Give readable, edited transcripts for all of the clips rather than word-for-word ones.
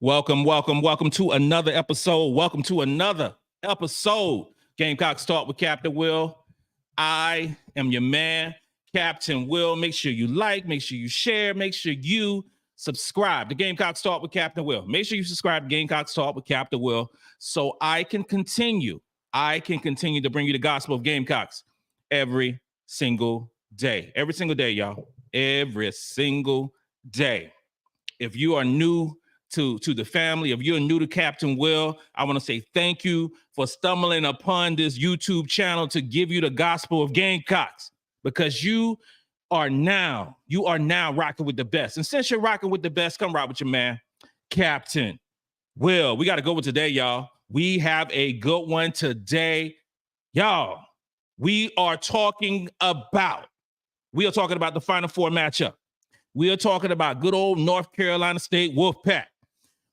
Welcome to another episode. Gamecocks Talk with Captain Will. I am your man, Captain Will. Make sure you like, make sure you share, make sure you subscribe to Gamecocks Talk with Captain Will. Make sure you subscribe to Gamecocks Talk with Captain Will so I can continue to bring you the gospel of Gamecocks every single day. Every single day, y'all. Every single day. If you are new to the family, if you're new to Captain Will, I want to say thank you for stumbling upon this YouTube channel to give you the gospel of Gamecocks, because you are now rocking with the best. And since you're rocking with the best, come rock with your man, Captain Will. We got to go with today, y'all. We have a good one today, y'all. We are talking about the Final Four matchup. We are talking about good old North Carolina State Wolfpack.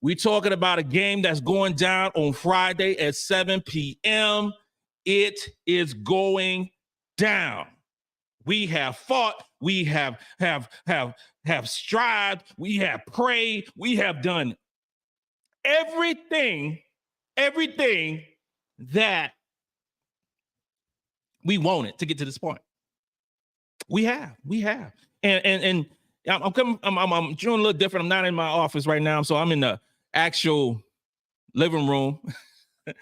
We're talking about a game that's going down on Friday at 7 p.m. It is going down. We have fought. We have strived. We have prayed. We have done everything that we wanted to get to this point. We have. And I'm doing a little different. I'm not in my office right now, so I'm in the actual living room, of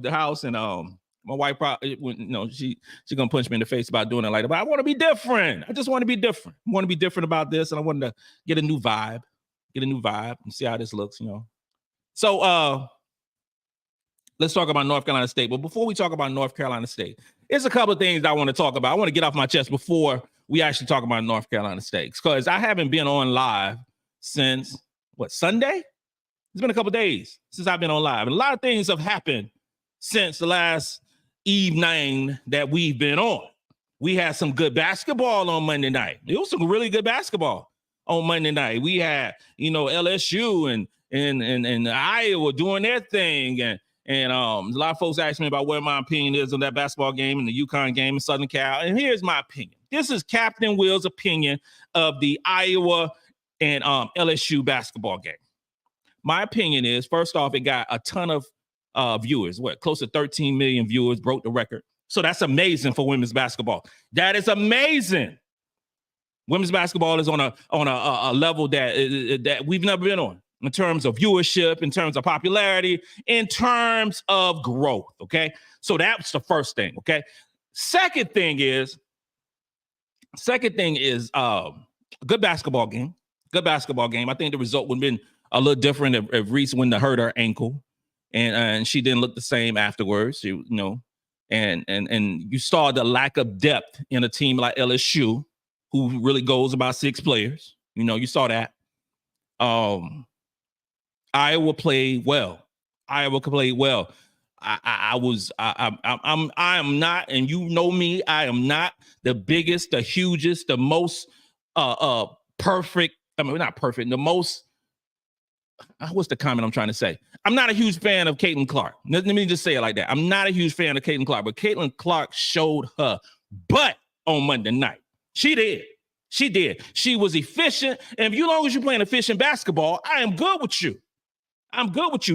the house. And my wife probably, she gonna punch me in the face about doing it like that. But I want to be different. I just want to be different. I want to be different about this, and I wanted to get a new vibe, and see how this looks. So let's talk about North Carolina State. But before we talk about North Carolina State, there's a couple of things I want to talk about. I want to get off my chest before we actually talk about North Carolina State, because I haven't been on live since, Sunday? It's been a couple of days since I've been on live. And a lot of things have happened since the last evening that we've been on. We had some good basketball on Monday night. It was some really good basketball on Monday night. We had, LSU and Iowa doing their thing. And a lot of folks asked me about what my opinion is on that basketball game and the UConn game in Southern Cal. And here's my opinion. This is Captain Will's opinion of the Iowa and LSU basketball game. My opinion is, first off, it got a ton of viewers. Close to 13 million viewers, broke the record. So that's amazing for women's basketball. That is amazing. Women's basketball is on a level that we've never been on, in terms of viewership, in terms of popularity, in terms of growth, okay? So that's the first thing, okay? Second thing is a good basketball game. I think the result would have been a little different if Reese wouldn't have hurt her ankle, and she didn't look the same afterwards, and you saw the lack of depth in a team like LSU, who really goes about 6 players. You saw that. Iowa played well. I am not, and you know me, I am not the biggest, the hugest, the most perfect. I mean, not perfect, the most, what's the comment I'm trying to say? I'm not a huge fan of Caitlin Clark. Let me just say it like that. I'm not a huge fan of Caitlin Clark, but Caitlin Clark showed her butt on Monday night. She did. She was efficient. And as long as you're playing efficient basketball, I am good with you.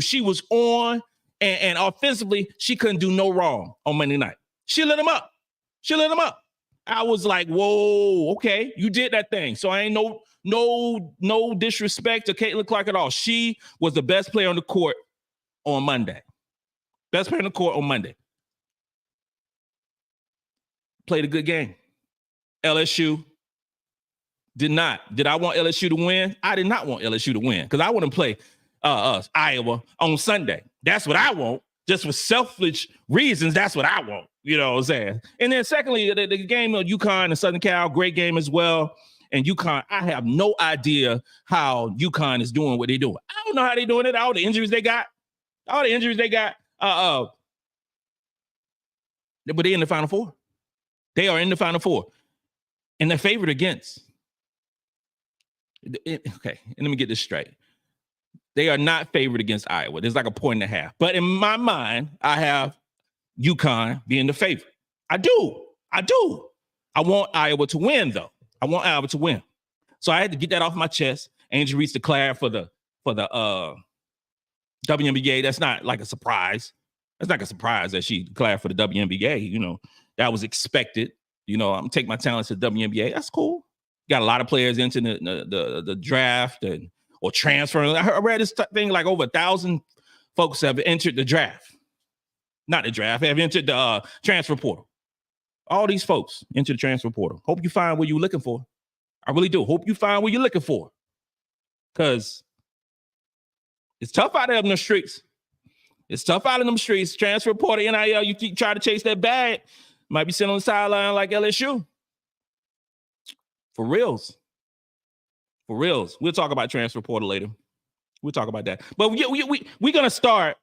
She was on, and offensively, she couldn't do no wrong on Monday night. She lit them up. I was like, whoa, okay, you did that thing. So I ain't no disrespect to Caitlin Clark at all. She was the best player on the court on Monday. Played a good game. LSU did not. Did I want LSU to win? I did not want LSU to win, because I want to play Iowa on Sunday. That's what I want. Just for selfish reasons, that's what I want. You know what I'm saying? And then secondly, the game of UConn and Southern Cal, great game as well. And UConn, I have no idea how UConn is doing what they're doing. I don't know how they're doing it. All the injuries they got. But they're in the Final Four. They are in the Final Four. And they're favored against. Okay, and let me get this straight. They are not favored against Iowa. There's like a 1.5. But in my mind, I have UConn being the favorite. I do. I want Iowa to win, though. So I had to get that off my chest. Angel Reese declared for the WNBA. That's not like a surprise. That's not a surprise that she declared for the WNBA. You know, that was expected. You know, I'm taking my talents to the WNBA. That's cool. Got a lot of players into the draft or transferring. I read this thing like over 1,000 folks have entered the draft. Not the draft, have entered the transfer portal. All these folks into the transfer portal. Hope you find what you're looking for. I really do. Hope you find what you're looking for. Because it's tough out there in the streets. It's tough out in them streets. Transfer portal, NIL, you keep trying to chase that bag. Might be sitting on the sideline like LSU. For reals. For reals. We'll talk about transfer portal later. We'll talk about that. But we're going to start.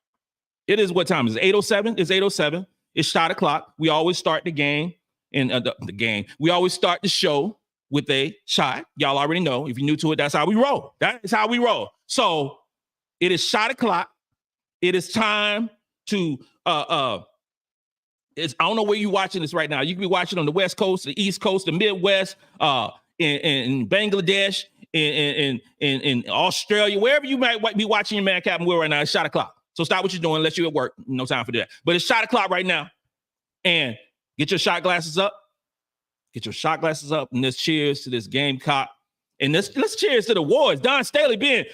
It is what time is it? 8:07? It's 8:07. It's shot o'clock. We always start the game. The game. We always start the show with a shot. Y'all already know. If you're new to it, that's how we roll. That is how we roll. So it is shot o'clock. It is time to I don't know where you're watching this right now. You can be watching on the West Coast, the East Coast, the Midwest, in Bangladesh, in Australia, wherever you might be watching your Man Captain Will right now. It's shot o'clock. So stop what you're doing unless you're at work. No time for that. But it's shot o'clock right now. And get your shot glasses up. Get your shot glasses up, and let's cheers to this Gamecock. And let's cheers to the awards. Dawn Staley being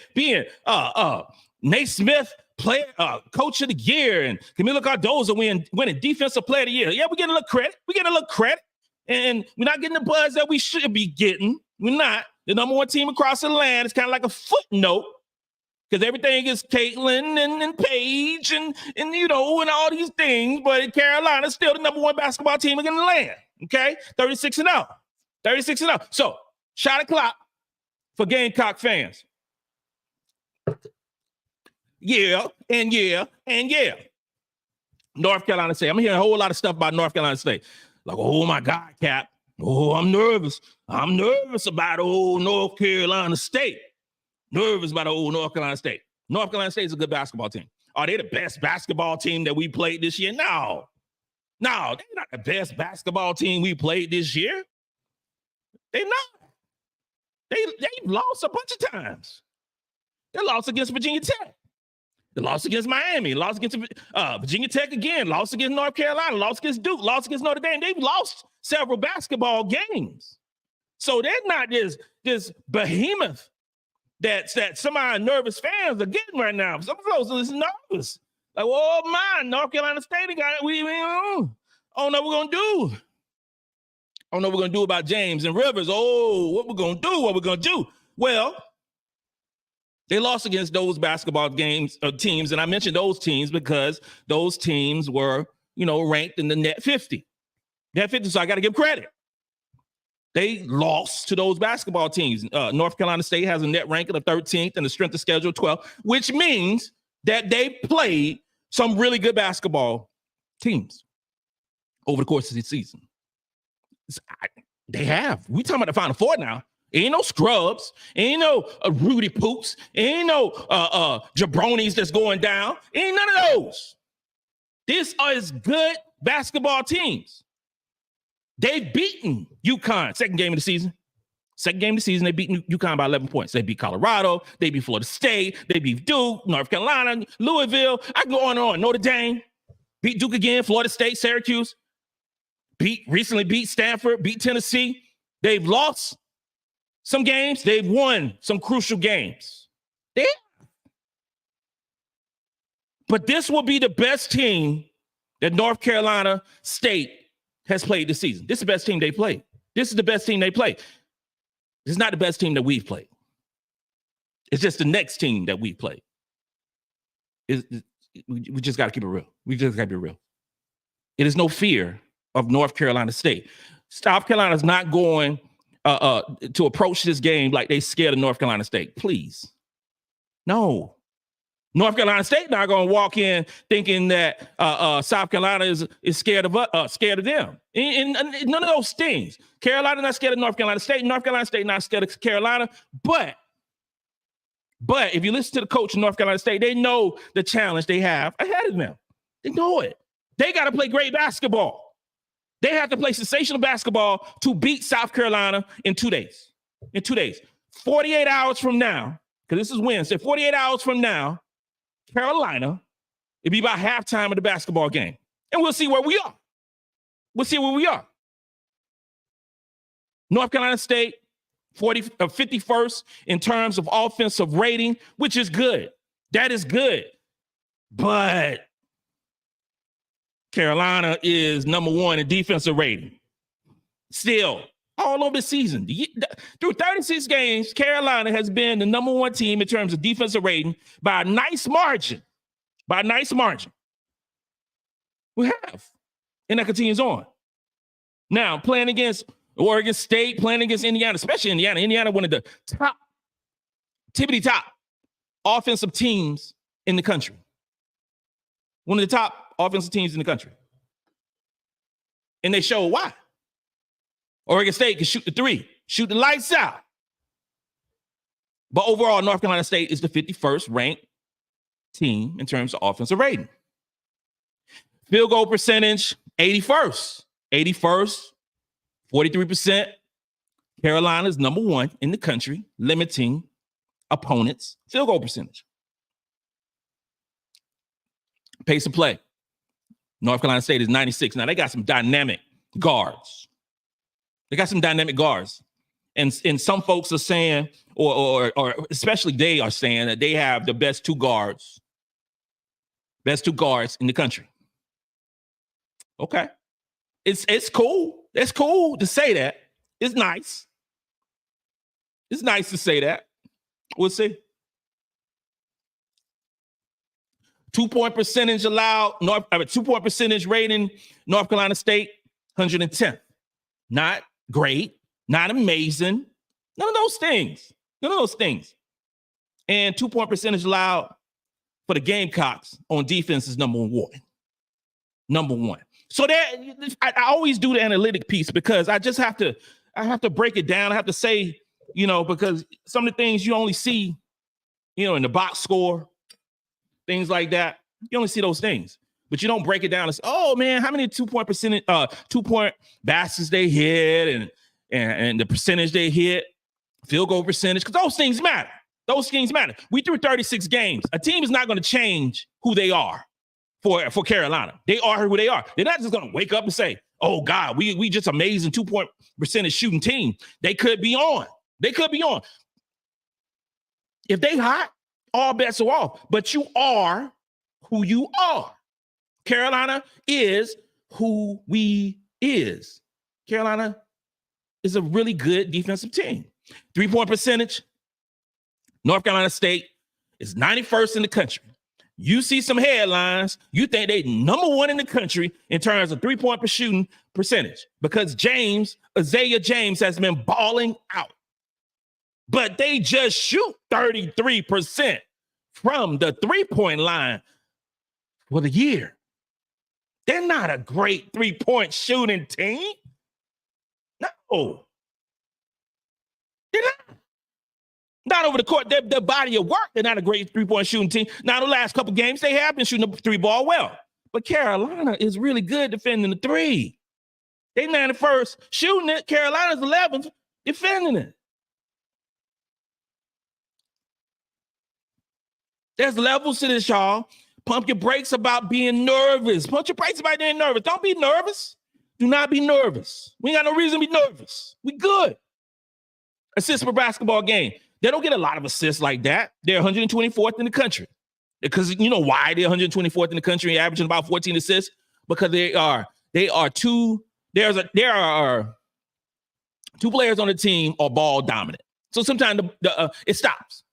Naismith player, coach of the year, and Kamilla Cardoso winning defensive player of the year. Yeah, we're getting a little credit. We're getting a little credit. And we're not getting the buzz that we should be getting. We're not. The number one team across the land is kind of like a footnote. Because everything is Caitlin and Paige and you know, and all these things. But Carolina's still the number one basketball team in the land. Okay? 36-0. 36-0. So, shot o'clock for Gamecock fans. Yeah, and yeah, and yeah. North Carolina State. I'm hearing a whole lot of stuff about North Carolina State. Like, oh my God, Cap. Oh, I'm nervous. I'm nervous about old North Carolina State. Nervous about old North Carolina State. North Carolina State is a good basketball team. Are they the best basketball team that we played this year? No. No, they're not the best basketball team we played this year. They're not. They've lost a bunch of times. They lost against Virginia Tech. They lost against Miami. Lost against Virginia Tech again. Lost against North Carolina. Lost against Duke. Lost against Notre Dame. They've lost several basketball games. So they're not this behemoth that some of our nervous fans are getting right now. Some of those are nervous. Like, oh my, North Carolina State got it. We don't know what we're gonna do. I don't know what we're gonna do about James and Rivers. Oh, what we're gonna do? What we're gonna do? Well, they lost against those basketball teams, and I mentioned those teams because those teams were, ranked in the net 50. Net 50, so I got to give credit. They lost to those basketball teams. North Carolina State has a net ranking of 13th and the strength of schedule 12th, which means that they played some really good basketball teams over the course of the season. They have. We talking about the Final Four now. Ain't no scrubs. Ain't no Rudy Poops. Ain't no jabronis that's going down. Ain't none of those. This is good basketball teams. They've beaten UConn. Second game of the season, they beat UConn by 11 points. They beat Colorado. They beat Florida State. They beat Duke, North Carolina, Louisville. I can go on and on. Notre Dame. Beat Duke again. Florida State, Syracuse. Recently beat Stanford. Beat Tennessee. They've lost some games. They've won some crucial games. But this will be the best team that North Carolina State has played this season. This is the best team they played. This is the best team they played. This is not the best team that we've played. It's just the next team that we played. We just got to keep it real. We just got to be real. It is no fear of North Carolina State. South Carolina is not going to approach this game like they scared of North Carolina State. Please. No. North Carolina State not going to walk in thinking that South Carolina is scared of them. And none of those things. Carolina not scared of North Carolina State. North Carolina State not scared of Carolina. But if you listen to the coach of North Carolina State, they know the challenge they have ahead of them. They know it. They got to play great basketball. They have to play sensational basketball to beat South Carolina in 2 days. 48 hours from now, because this is Wednesday, 48 hours from now, Carolina, it'll be about halftime of the basketball game. And we'll see where we are. We'll see where we are. North Carolina State, 51st in terms of offensive rating, which is good. That is good. But Carolina is number 1 in defensive rating. Still, all over the season. Through 36 games, Carolina has been the number 1 team in terms of defensive rating by a nice margin. By a nice margin. We have. And that continues on. Now, playing against Oregon State, playing against Indiana, especially Indiana. Indiana, one of the top, tippity-top offensive teams in the country. One of the top offensive teams in the country. And they show why. Oregon State can shoot the 3, shoot the lights out. But overall, North Carolina State is the 51st ranked team in terms of offensive rating. Field goal percentage, 81st. 81st, 43%. Carolina is number 1 in the country, limiting opponents' field goal percentage. Pace of play. North Carolina State is 96. Now, they got some dynamic guards. And some folks are saying, or especially they are saying that they have the best two guards in the country. Okay. It's cool. It's cool to say that. It's nice. It's nice to say that. We'll see. 2-point percentage allowed, 2-point percentage rating, North Carolina State, 110th. Not great, not amazing. None of those things. And 2-point percentage allowed for the Gamecocks on defense is number 1. Number 1. So that I always do the analytic piece because I have to break it down. I have to say, because some of the things you only see, in the box score, things like that. You only see those things, but you don't break it down and say, oh man, how many 2-point baskets they hit and the percentage they hit, field goal percentage, because those things matter. We threw 36 games. A team is not going to change who they are for Carolina. They are who they are. They're not just going to wake up and say, oh God, we just amazing 2-point percentage shooting team. They could be on. If they hot, all bets are off. But you are who you are. Carolina is who we is. Carolina is a really good defensive team. 3-point percentage, North Carolina State is 91st in the country. You see some headlines, you think they number 1 in the country in terms of 3-point shooting percentage because Aziaha James has been balling out. But they just shoot 33% from the 3-point line for the year. They're not a great 3-point shooting team. No. They're not. Not over the court. Their body of work, they're not a great 3-point shooting team. Now, the last couple games, they have been shooting the 3-ball well. But Carolina is really good defending the 3. They 91st shooting it. Carolina's 11th defending it. There's levels to this, y'all. Pump your brakes about being nervous. Pump your brakes about being nervous. Don't be nervous. Do not be nervous. We ain't got no reason to be nervous. We good. Assists per basketball game. They don't get a lot of assists like that. They're 124th in the country. Because you know why they're 124th in the country, averaging about 14 assists? Because there are two players on the team are ball dominant. So sometimes it stops.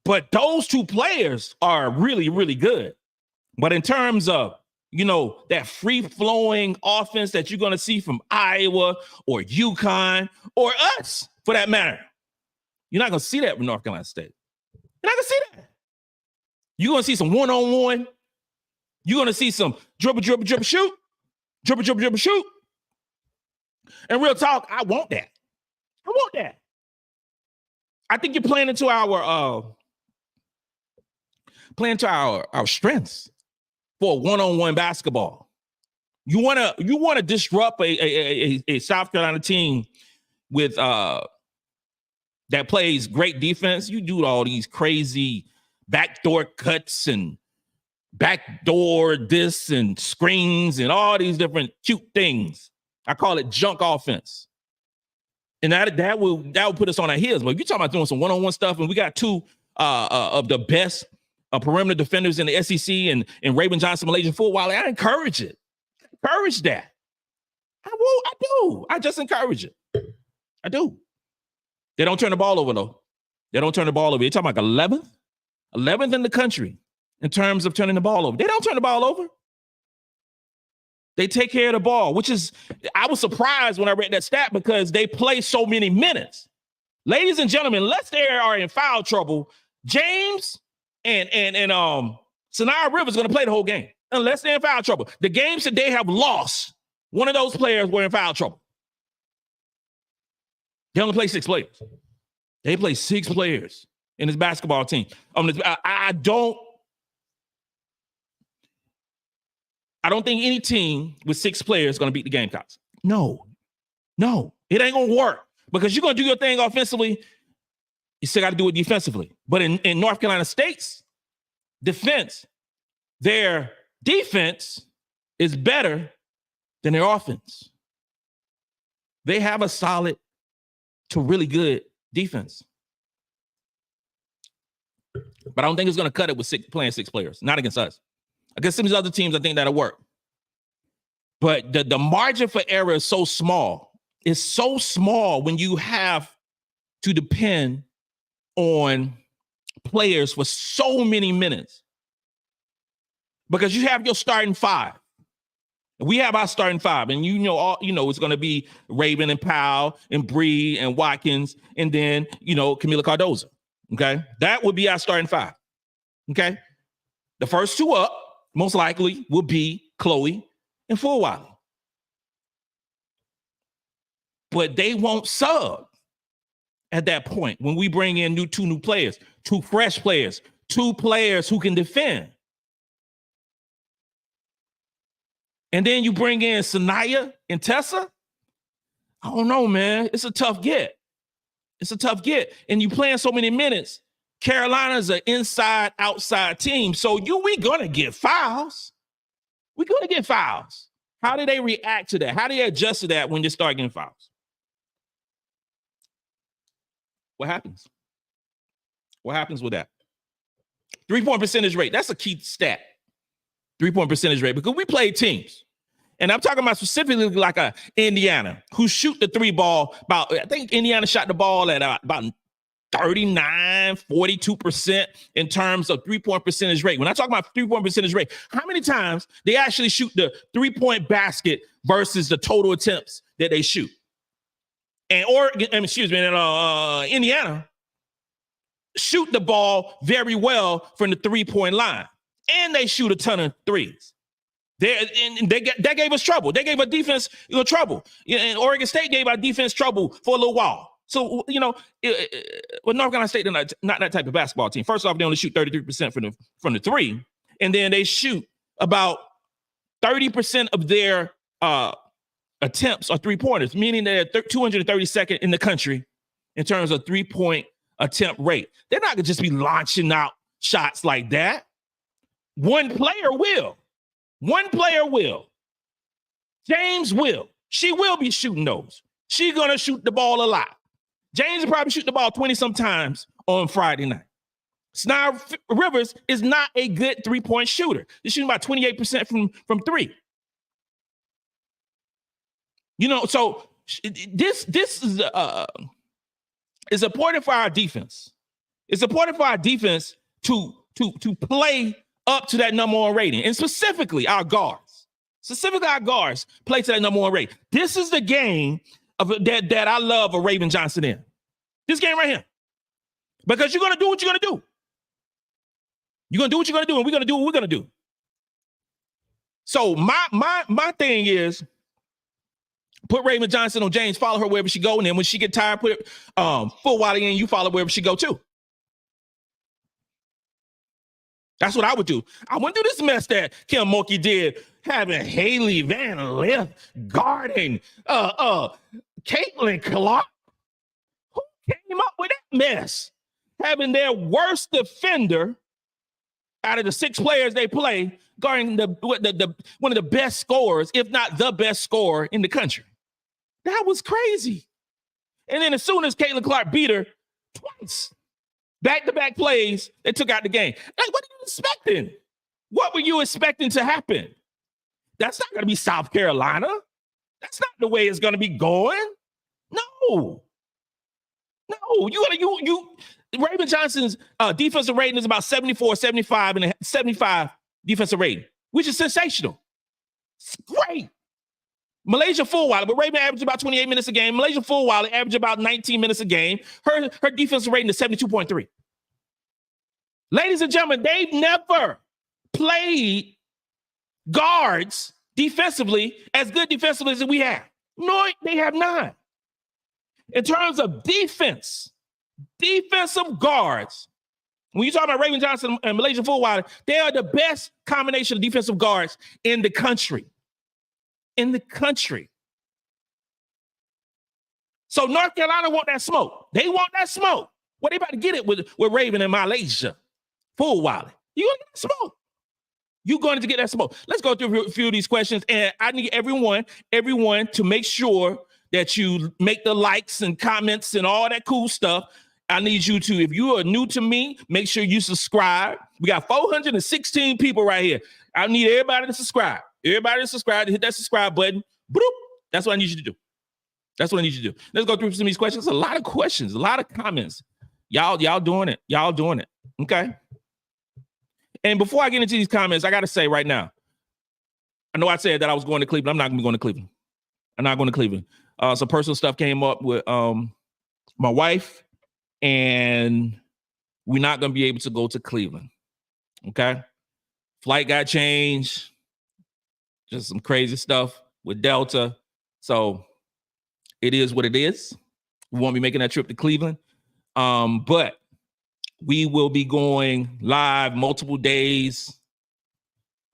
But those 2 players are really, really good. But in terms of, that free-flowing offense that you're going to see from Iowa or UConn or us, for that matter, you're not going to see that with North Carolina State. You're not going to see that. You're going to see some one-on-one. You're going to see some dribble, shoot. Dribble, shoot. And real talk, I want that. I think you're playing into our strengths for one-on-one basketball. You want to disrupt a South Carolina team with that plays great defense, you do all these crazy backdoor cuts and backdoor this and screens and all these different cute things. I call it junk offense. And that will put us on our heels. But if you're talking about doing some one-on-one stuff, and we got two of the best perimeter defenders in the SEC and Raven Johnson, MiLaysia Fulwiley, I encourage it. Encourage that. I do. I just encourage it. I do. They don't turn the ball over, though. They don't turn the ball over. You're talking about 11th in the country in terms of turning the ball over. They don't turn the ball over. They take care of the ball, which is, I was surprised when I read that stat because they play so many minutes. Ladies and gentlemen, unless they are in foul trouble, James and Saniya Rivers is going to play the whole game, unless they're in foul trouble. The games that they have lost, one of those players were in foul trouble. They only play 6 players. They play 6 players in this basketball team. I don't think any team with 6 players is going to beat the Gamecocks. No, it ain't going to work because you're going to do your thing offensively. You still got to do it defensively. But in North Carolina State's defense, their defense is better than their offense. They have a solid to really good defense. But I don't think it's going to cut it with playing 6 players. Not against us. Against some of these other teams, I think that'll work. But the margin for error is so small. It's so small when you have to depend on players for so many minutes. Because you have your starting 5. We have our starting 5, and it's going to be Raven and Powell and Bree and Watkins, and then Kamilla Cardoso. Okay, that would be our starting 5. Okay, the first 2 up most likely will be Chloe and Fulwiley, but they won't sub at that point when we bring in 2 new players, 2 fresh players, 2 players who can defend. And then you bring in Saniya and Tessa. I don't know, man. It's a tough get. And you playing so many minutes. Carolina's an inside-outside team. So we going to get fouls. We're going to get fouls. How do they react to that? How do they adjust to that when you start getting fouls? What happens? What happens with that? 3-point percentage rate. That's a key stat. 3-point percentage rate, because we play teams. And I'm talking about specifically like Indiana, who shoot the 3 ball about, I think Indiana shot the ball at about 39, 42% in terms of 3-point percentage rate. When I talk about 3-point percentage rate, how many times they actually shoot the 3-point basket versus the total attempts that they shoot? And Indiana shoot the ball very well from the 3-point line. And they shoot a ton of threes. That gave us trouble. They gave our defense trouble. And Oregon State gave our defense trouble for a little while. So, with North Carolina State, they're not that type of basketball team. First off, they only shoot 33% from the 3. And then they shoot about 30% of their attempts are 3-pointers, meaning they're 232nd in the country in terms of 3-point attempt rate. They're not going to just be launching out shots like that. One player will. James will. She will be shooting those. She's going to shoot the ball a lot. James will probably shoot the ball 20 sometimes on Friday night. Saniya Rivers is not a good 3-point shooter. She's shooting about 28% from 3. So this is important for our defense. It's important for our defense to play up to that number 1 rating, and specifically our guards. Play to that number 1 rating. This is the game that I love a Raven Johnson in. This game right here. Because you're going to do what you're going to do. You're going to do what you're going to do, and we're going to do what we're going to do. So my thing is, put Raven Johnson on James, follow her wherever she go, and then when she get tired, put Fulwiley in, you follow wherever she go too. That's what I would do. I wouldn't do this mess that Kim Mulkey did, having Haley Van Lith guarding Caitlin Clark. Who came up with that mess, having their worst defender out of the 6 players they play guarding one of the best scorers, if not the best scorer in the country. That was crazy. And then as soon as Caitlin Clark beat her twice, back-to-back plays, they took out the game. Like, what are you expecting? What were you expecting to happen? That's not going to be South Carolina. That's not the way it's going to be going. No. Raven Johnson's defensive rating is about 74, 75, and a 75 defensive rating, which is sensational. It's great. MiLaysia Fulwiley, but Raven averaged about 28 minutes a game. MiLaysia Fulwiley averaged about 19 minutes a game. Her defensive rating is 72.3. Ladies and gentlemen, they've never played guards defensively as good defensively as we have. No, they have not. In terms of defensive guards, when you talk about Raven Johnson and MiLaysia Fulwiley, they are the best combination of defensive guards in the country. So North Carolina want that smoke. They want that smoke. Well, they about to get it with Raven and MiLaysia Fulwiley. You're going to get that smoke. You're going to get that smoke. Let's go through a few of these questions. And I need everyone to make sure that you make the likes and comments and all that cool stuff. I need you to, if you are new to me, make sure you subscribe. We got 416 people right here. I need everybody to subscribe. Everybody to subscribe, to hit that subscribe button. Boop. That's what I need you to do. Let's go through some of these questions. A lot of questions, a lot of comments. Y'all doing it. Okay. And before I get into these comments, I got to say right now, I know I said that I was going to Cleveland. I'm not going to be going to Cleveland. I'm not going to Cleveland. Some personal stuff came up with my wife, and we're not going to be able to go to Cleveland. Okay. Flight got changed. Just some crazy stuff with Delta. So it is what it is. We won't be making that trip to Cleveland. But we will be going live multiple days.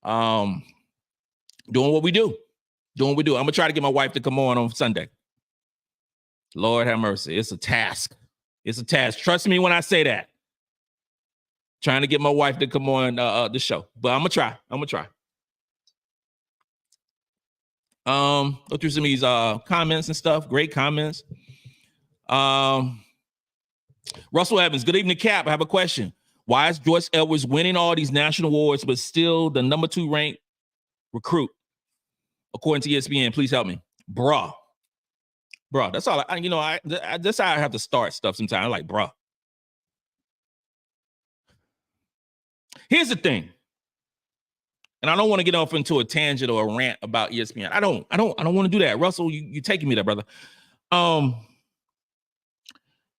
Doing what we do. I'm going to try to get my wife to come on Sunday. Lord have mercy. It's a task. Trust me when I say that. Trying to get my wife to come on the show. But I'm going to try. Go through some of these comments and stuff. Great comments. Russell Evans, good evening, Cap. I have a question. Why is Joyce Edwards winning all these national awards but still the number 2 ranked recruit according to ESPN? Please help me. Bruh. That's all. That's how I have to start stuff sometimes. I'm like, bruh. Here's the thing. And I don't want to get off into a tangent or a rant about ESPN. I don't want to do that. Russell, you taking me there, brother.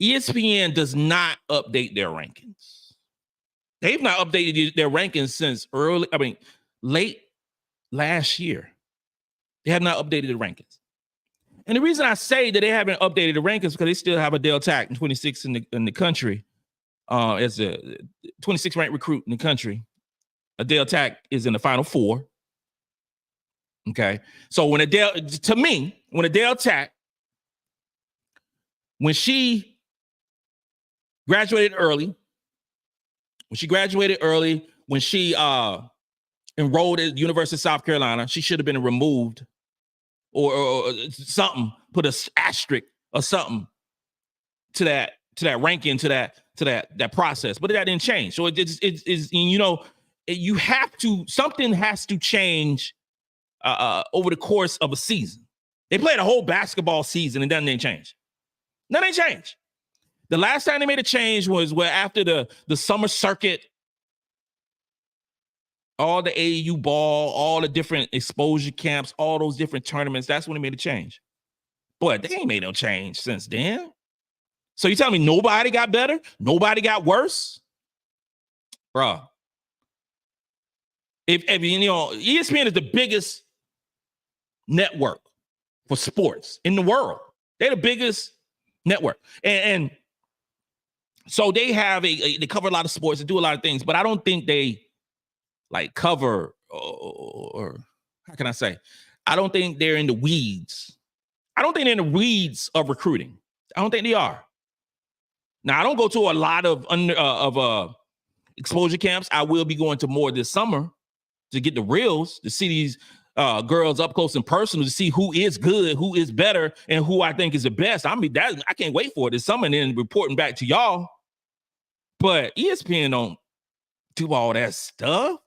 ESPN does not update their rankings. They've not updated their rankings since late last year. They have not updated the rankings. And the reason I say that they haven't updated the rankings is because they still have Adele Tack in 26 in the country as a 26th ranked recruit in the country. Adele Tack is in the Final Four. Okay. So when Adele Tack, when she graduated early, when she enrolled at the University of South Carolina, she should have been removed or something, put an asterisk or something to that ranking, to that process. But that didn't change. So you have to, something has to change over the course of a season. They played a whole basketball season and nothing change. Nothing changed. The last time they made a change was after the summer circuit, all the AAU ball, all the different exposure camps, all those different tournaments. That's when they made a change. But they ain't made no change since then. So you tell me nobody got better? Nobody got worse? Bruh. If ESPN is the biggest network for sports in the world. They're the biggest network. And so they have they cover a lot of sports and do a lot of things, but I don't think they cover or how can I say? I don't think they're in the weeds. I don't think they're in the weeds of recruiting. I don't think they are. Now, I don't go to a lot of exposure camps. I will be going to more this summer to get the reels, to see these girls up close and personal, to see who is good, who is better, and who I think is the best. I mean, I can't wait for it this summer and then reporting back to y'all. But ESPN don't do all that stuff.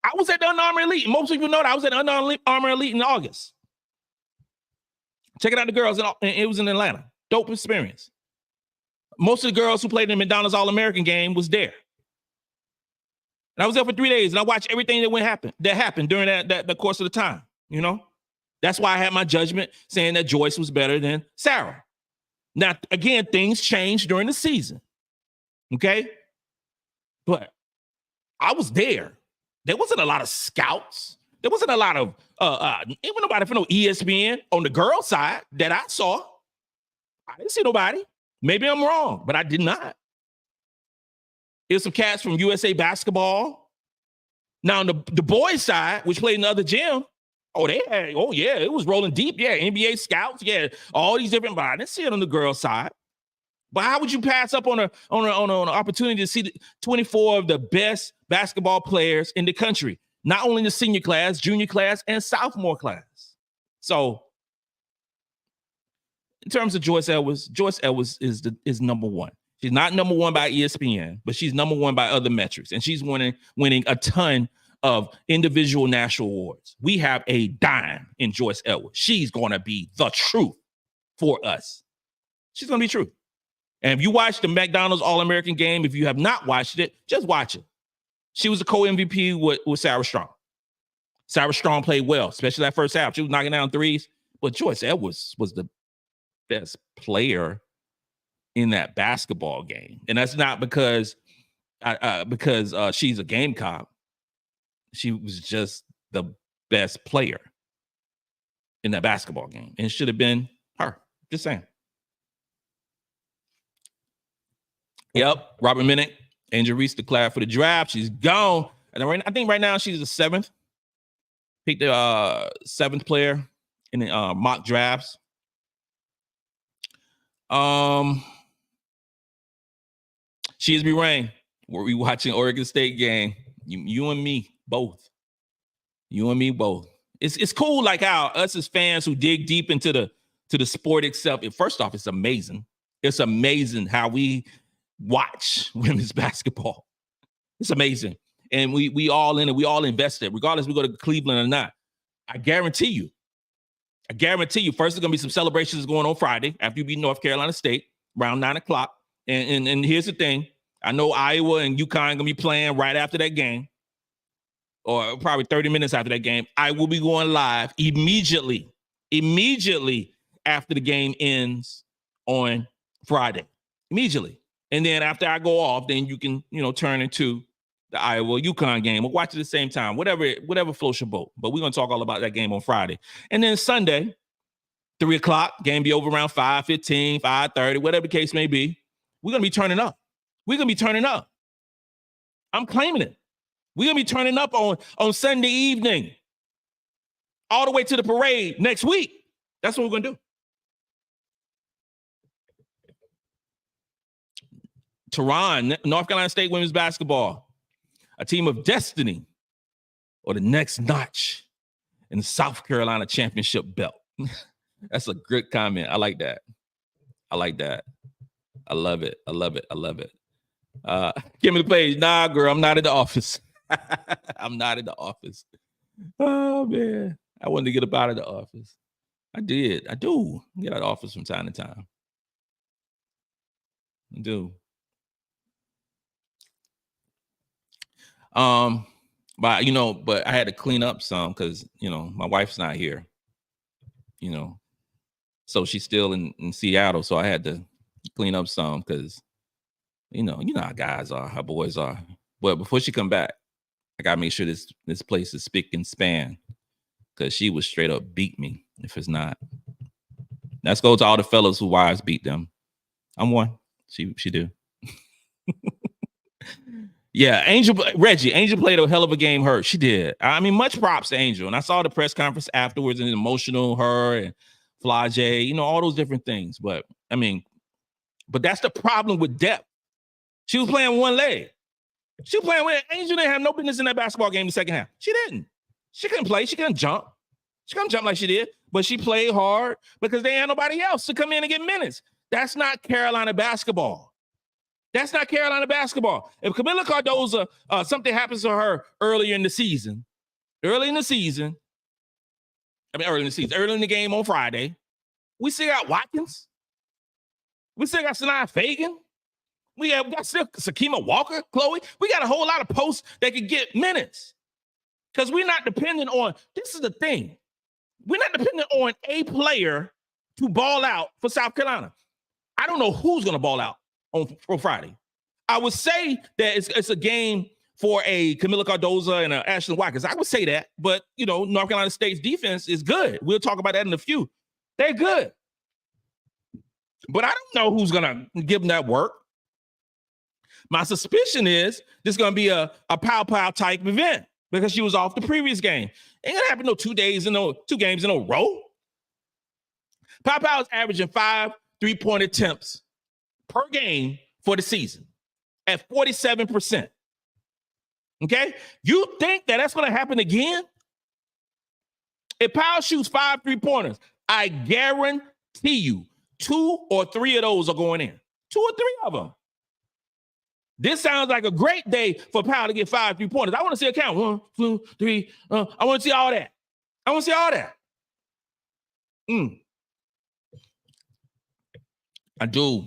I was at the Under Armour Elite. Most people know that I was at the Under Armour Elite in August. Checking out the girls, and it was in Atlanta. Dope experience. Most of the girls who played in the McDonald's All-American game was there. And I was there for 3 days, and I watched everything that happened during the course of the time, you know? That's why I had my judgment saying that Joyce was better than Sarah. Now, again, things changed during the season, okay? But I was there. There wasn't a lot of scouts. There wasn't a lot of, even nobody from ESPN on the girl side that I saw. I didn't see nobody. Maybe I'm wrong, but I did not. There's some cats from USA Basketball. Now, on the boys' side, which played in the other gym, it was rolling deep. Yeah, NBA scouts. Yeah, all these different, but I didn't see it on the girls' side. But how would you pass up on an opportunity to see 24 of the best basketball players in the country? Not only the senior class, junior class, and sophomore class. So, in terms of Joyce Edwards is number one. She's not number one by ESPN, but she's number one by other metrics, and she's winning a ton of individual national awards. We have a dime in Joyce Edwards. She's going to be the truth for us. She's going to be true. And if you watch the McDonald's All-American game, if you have not watched it, just watch it. She was a co-MVP with Sarah Strong. Sarah Strong played well, especially that first half. She was knocking down threes, but Joyce Edwards was the best player in that basketball game. And that's not because she's a Gamecock. She was just the best player in that basketball game. And it should have been her. Just saying. Yep. Robert Minnick, Angel Reese declared for the draft. She's gone. And I think right now she's the seventh. Picked the seventh player in the mock drafts. She is me rain. We're watching Oregon State game. You and me both. You and me both. It's cool, like how us as fans who dig deep into the sport itself. First off, it's amazing. It's amazing how we watch women's basketball. It's amazing. And we all in it. We all invested, regardless if we go to Cleveland or not. I guarantee you, first there's going to be some celebrations going on Friday after you beat North Carolina State around 9:00. And here's the thing. I know Iowa and UConn going to be playing right after that game, or probably 30 minutes after that game. I will be going live immediately after the game ends on Friday. Immediately. And then after I go off, then you can, turn into the Iowa UConn game. We'll watch it at the same time, whatever floats your boat. But we're going to talk all about that game on Friday. And then Sunday, 3:00, game be over around 5:15, 5:30, whatever the case may be. We're going to be turning up. I'm claiming it. We're going to be turning up on Sunday evening, all the way to the parade next week. That's what we're going to do. Tehran, North Carolina State women's basketball, a team of destiny, or the next notch in the South Carolina championship belt. That's a good comment. I like that. I love it. Give me the page. Nah, girl, I'm not in the office. I'm not in the office. Oh, man. I wanted to get up out of the office. I did. I do get out of the office from time to time. I do. But I had to clean up some because, my wife's not here, so she's still in Seattle. So I had to clean up some because, how guys are, how boys are. But before she come back, I got to make sure this place is spick and span because she would straight up beat me if it's not. Let's go to all the fellas who wives beat them. I'm one. She do. Yeah, Angel played a hell of a game. Her, she did. I mean, much props to Angel. And I saw the press conference afterwards and emotional, her and Flage, all those different things. But I mean, But that's the problem with depth. She was playing one leg. She was playing with Angel didn't have no business in that basketball game in the second half. She didn't. She couldn't play. She couldn't jump. She couldn't jump like she did. But she played hard because they had nobody else to come in and get minutes. That's not Carolina basketball. That's not Carolina basketball. If Kamilla Cardoso, something happens to her early in the game on Friday, we still got Watkins. We still got Sania Feagin. We got still Sakima Walker, Chloe. We got a whole lot of posts that could get minutes because we're not dependent on, this is the thing. We're not dependent on a player to ball out for South Carolina. I don't know who's going to ball out on Friday. I would say that it's a game for a Kamilla Cardoso and a Ashlyn Watkins. I would say that, but, North Carolina State's defense is good. We'll talk about that in a few. They're good. But I don't know who's going to give them that work. My suspicion is this is going to be a Paopao type event because she was off the previous game. Ain't going to happen 2 games in a row. Paopao is averaging 5 3-point attempts per game for the season at 47%. Okay? You think that that's going to happen again? If Powell shoots 5 3-pointers, I guarantee you 2 or 3 of those are going in. 2 or 3 of them. This sounds like a great day for Powell to get 5 3-pointers. I want to see a count. 1, 2, 3. I want to see all that. I do.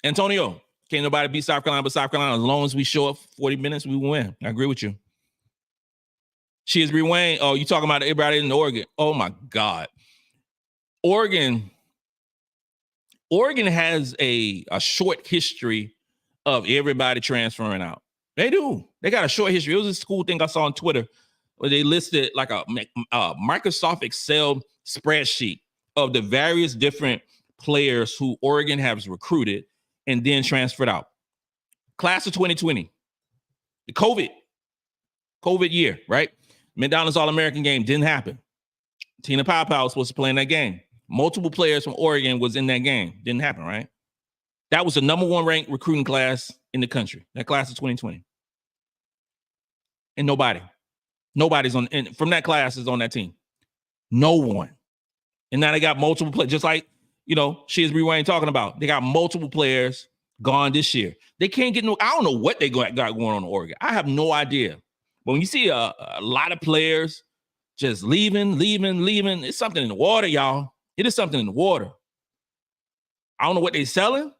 Antonio, can't nobody beat South Carolina but South Carolina. As long as we show up 40 minutes, we will win. I agree with you. She is Bree Wayne. Oh, you talking about everybody in Oregon. Oh, my God. Oregon has a short history of everybody transferring out. They do. They got a short history. It was this cool thing I saw on Twitter where they listed like a Microsoft Excel spreadsheet of the various different players who Oregon has recruited and then transferred out. Class of 2020, the COVID year, right? McDonald's All-American game didn't happen. Te-Hina Paopao was supposed to play in that game. Multiple players from Oregon was in that game. Didn't happen, right? That was the number 1 ranked recruiting class in the country. That class of 2020. And nobody's on, and from that class is on that team. No one. And now they got multiple players, just like, she is Bree Wayne talking about. They got multiple players gone this year. They can't get I don't know what they got going on in Oregon. I have no idea. But when you see a lot of players just leaving, it's something in the water, y'all. It is something in the water. I don't know what they're selling,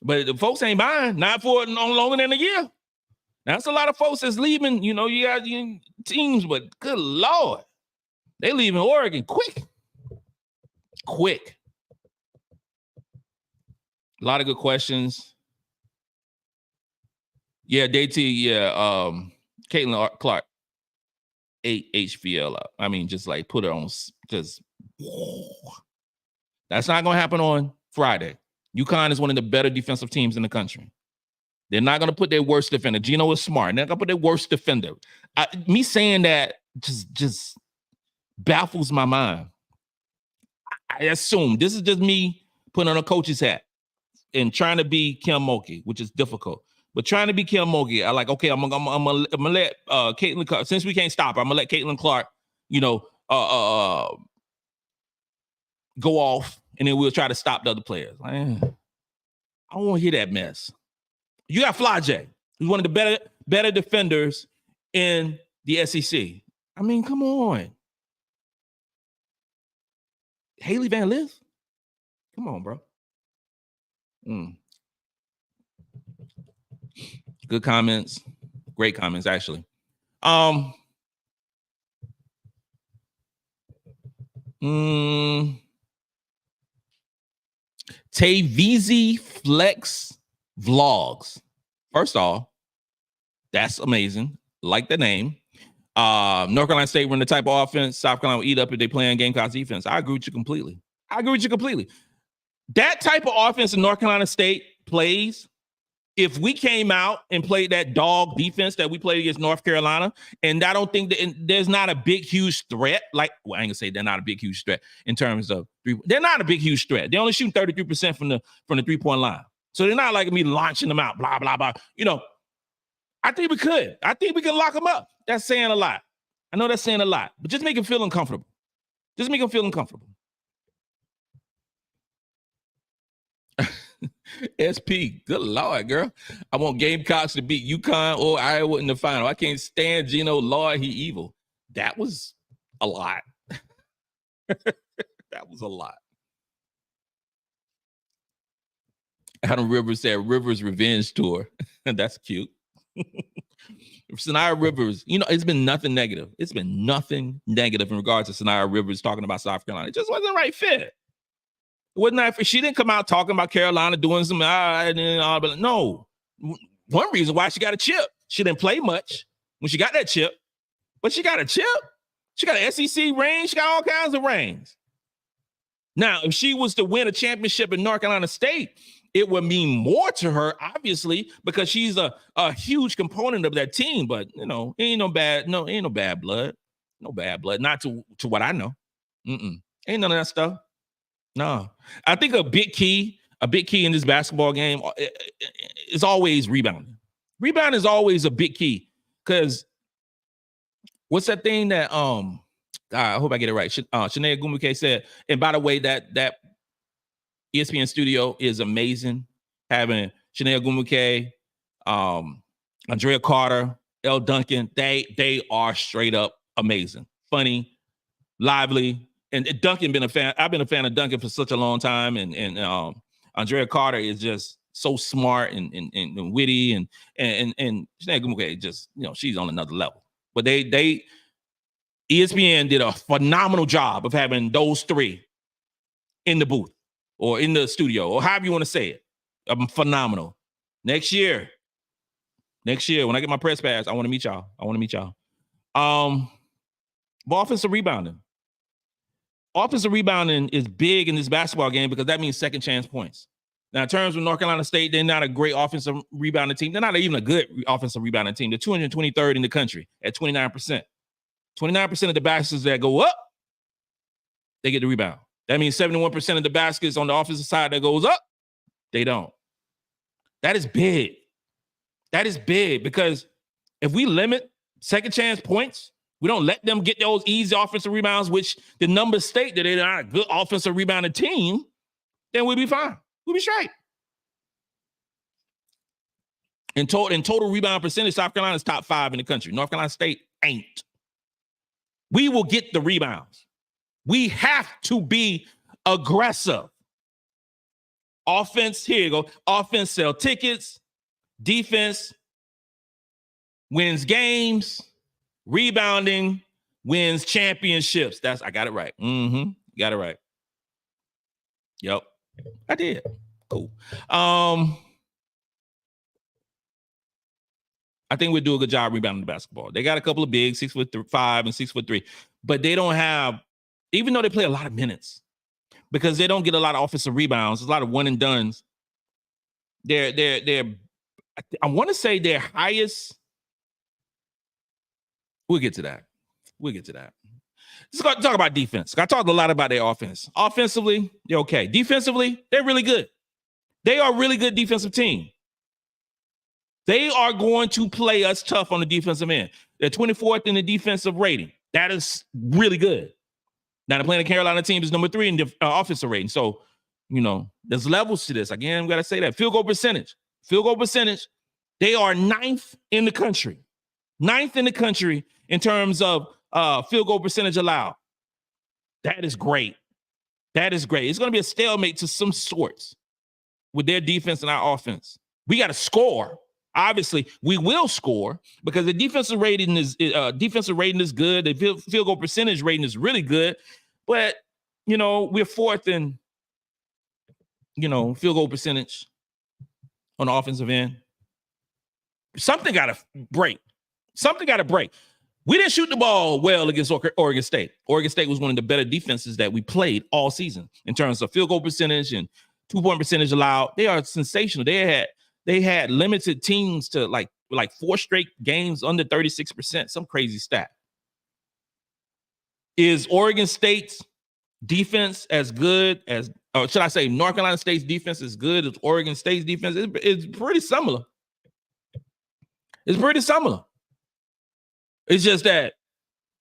but the folks ain't buying, not for no longer than a year. That's a lot of folks that's leaving. You got teams, but good Lord, they leaving Oregon quick. A lot of good questions. Yeah, Caitlin Clark ate HVL up. I mean, just like put her on, that's not going to happen on Friday. UConn is one of the better defensive teams in the country. They're not going to put their worst defender. Gino is smart. They're not going to put their worst defender. Me saying that just baffles my mind. I assume this is just me putting on a coach's hat and trying to be Kim Mulkey, which is difficult. But trying to be Kim Mulkey, I like, okay, I'm gonna let Caitlin Clark, since we can't stop her, I'm gonna let Caitlin Clark, go off, and then we'll try to stop the other players. I don't want to hear that mess. You got Flajay, who's one of the better defenders in the SEC. I mean, come on. Haley Van Lith? Come on, bro. Good comments. Great comments, actually. Tavisi Flex Vlogs. First off, that's amazing. Like the name. North Carolina State run the type of offense South Carolina will eat up if they play on Gamecocks defense. I agree with you completely. That type of offense in North Carolina State plays if we came out and played that dog defense that we played against North Carolina, and I don't think that there's not a big, huge threat. Like, well, I ain't gonna say they're not a big, huge threat in terms of they're not a big, huge threat. They only shoot 33% from the 3-point line. So they're not like me launching them out, blah, blah, blah. You know, I think we could. I think we can lock them up. That's saying a lot. I know that's saying a lot, but just make them feel uncomfortable. Just make them feel uncomfortable. SP, good Lord, girl. I want Gamecocks to beat UConn or Iowa in the final. I can't stand Gino. Lord, he evil. That was a lot. That was a lot. Adam Rivers said Rivers Revenge Tour. That's cute. Saniya Rivers, you know, it's been nothing negative. It's been nothing negative in regards to Saniya Rivers talking about South Carolina. It just wasn't the right fit. Wasn't that? She didn't come out talking about Carolina doing some but no. One reason why she got a chip. She didn't play much when she got that chip, but she got a chip. She got an SEC ring. She got all kinds of rings. Now, if she was to win a championship in North Carolina State, it would mean more to her, obviously, because she's a huge component of that team. But you know, ain't no bad blood. No bad blood. Not to what I know. Ain't none of that stuff. No, I think a big key in this basketball game is always rebounding. Rebound is always a big key because what's that thing that I hope I get it right. Shanae Gumuke said, and by the way, that ESPN studio is amazing. Having Shanae Gumuke, Andrea Carter, L. Duncan, they are straight up amazing, funny, lively. And Duncan been a fan. I've been a fan of Duncan for such a long time, and Andrea Carter is just so smart and witty, and Shanae Gumuke just, you know, she's on another level. But they ESPN did a phenomenal job of having those three in the booth or in the studio or however you want to say it. Phenomenal. Next year when I get my press pass, I want to meet y'all. But offensive rebounding. Offensive rebounding is big in this basketball game because that means second chance points. Now, in terms of North Carolina State, they're not a great offensive rebounding team. They're not even a good offensive rebounding team. They're 223rd in the country at 29%. 29% of the baskets that go up, they get the rebound. That means 71% of the baskets on the offensive side that goes up, they don't. That is big. That is big because if we limit second chance points, we don't let them get those easy offensive rebounds, which the numbers state that they're not a good offensive rebounding team, then we'll be fine. We'll be straight. In total rebound percentage, South Carolina is top 5 in the country. North Carolina State ain't. We will get the rebounds. We have to be aggressive. Offense, here you go. Offense sell tickets. Defense wins games. Rebounding wins championships. I got it right. Got it right. Yep. I did. Cool. I think we'll do a good job rebounding the basketball. They got a couple of bigs, 6'5" and 6'3", but they don't have, even though they play a lot of minutes, because they don't get a lot of offensive rebounds, there's a lot of one and dones. I want to say their highest. We'll get to that. Let's talk about defense. I talked a lot about their offense. Offensively, they're okay. Defensively, they're really good. They are a really good defensive team. They are going to play us tough on the defensive end. They're 24th in the defensive rating. That is really good. Now, they're playing the Carolina team is number 3 in the offensive rating. So, you know, there's levels to this. Again, we got to say that. Field goal percentage, they are 9th in the country. 9th in the country in terms of field goal percentage allowed. That is great. It's going to be a stalemate to some sorts with their defense and our offense. We got to score. Obviously, we will score because the defensive rating is good. The field goal percentage rating is really good. But, you know, we're 4th in, you know, field goal percentage on the offensive end. Something got to break. We didn't shoot the ball well against Oregon State. Oregon State was one of the better defenses that we played all season in terms of field goal percentage and 2-point percentage allowed. They are sensational. They had They had limited teams to like 4 straight games under 36%, some crazy stat. Is Oregon State's defense as good as, or should I say North Carolina State's defense as good as Oregon State's defense? It's pretty similar. It's pretty similar. It's just that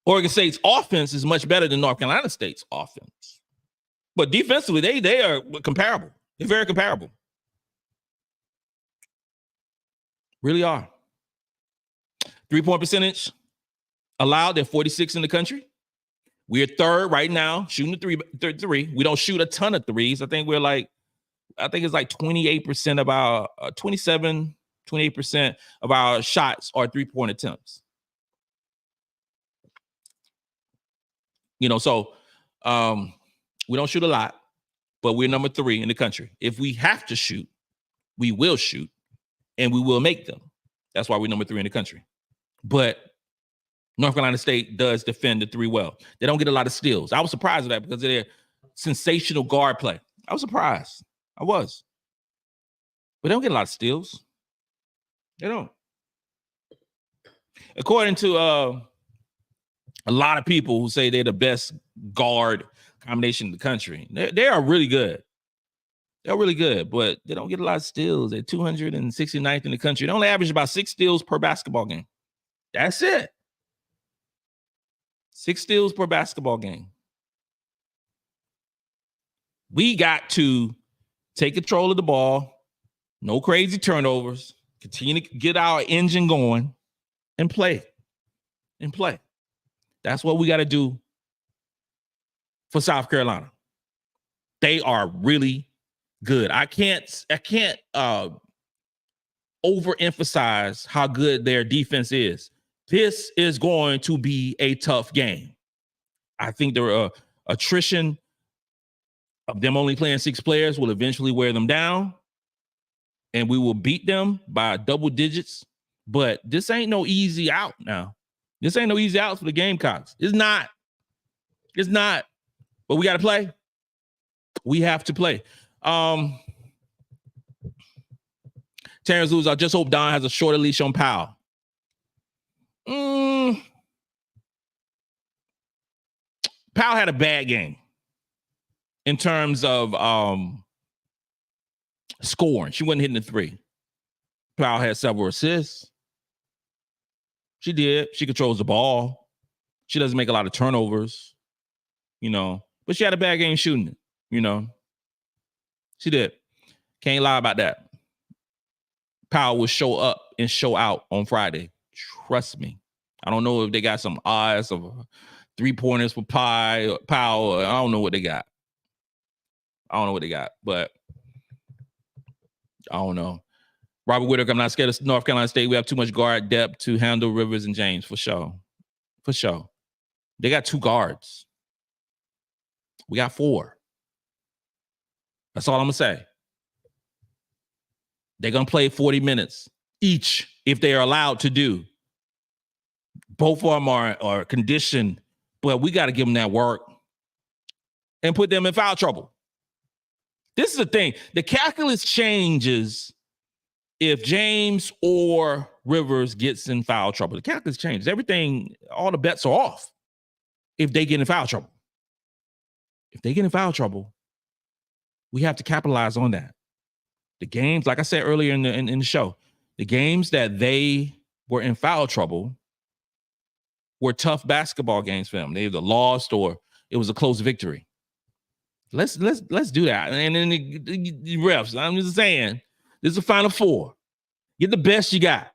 Oregon State's offense is much better than North Carolina State's offense. But defensively, they are comparable. They're very comparable. Really are. 3-point percentage allowed. They're 46 in the country. We're third right now, shooting the three. We don't shoot a ton of threes. I think it's like 28% of our 28% of our shots are 3-point attempts. So we don't shoot a lot, but we're number 3 in the country. If we have to shoot, we will shoot, and we will make them. That's why we're number 3 in the country. But North Carolina State does defend the 3 well. They don't get a lot of steals. I was surprised at that because of their sensational guard play. I was surprised. I was. But they don't get a lot of steals. They don't. According to a lot of people who say they're the best guard combination in the country, they are really good. They're really good, but they don't get a lot of steals. They're 269th in the country. They only average about 6 steals per basketball game. That's it. 6 steals per basketball game. We got to take control of the ball, no crazy turnovers, continue to get our engine going, and play. That's what we got to do for South Carolina. They are really good. I can't overemphasize how good their defense is. This is going to be a tough game. I think the attrition of them only playing 6 players will eventually wear them down, and we will beat them by double digits. But this ain't no easy out now. This ain't no easy out for the Gamecocks. It's not. But we got to play. We have to play. Terrence Lewis, I just hope Don has a shorter leash on Powell. Powell had a bad game in terms of scoring. She wasn't hitting the 3. Powell had several assists. She did. She controls the ball. She doesn't make a lot of turnovers, but she had a bad game shooting it, She did. Can't lie about that. Powell will show up and show out on Friday. Trust me. I don't know if they got some odds of 3-pointers for Powell. I don't know what they got. But I don't know. Robert Whittaker, I'm not scared of North Carolina State. We have too much guard depth to handle Rivers and James, for sure. They got 2 guards. We got 4. That's all I'm going to say. They're going to play 40 minutes each if they are allowed to do. Both of them are conditioned, but we got to give them that work and put them in foul trouble. This is the thing. The calculus changes if James or Rivers gets in foul trouble. The calculus changes. Everything, all the bets are off if they get in foul trouble. If they get in foul trouble, we have to capitalize on that. The games, like I said earlier in the show, the games that they were in foul trouble were tough basketball games for them. They either lost or it was a close victory. Let's do that. And then the refs, I'm just saying, this is the Final Four. Get the best you got.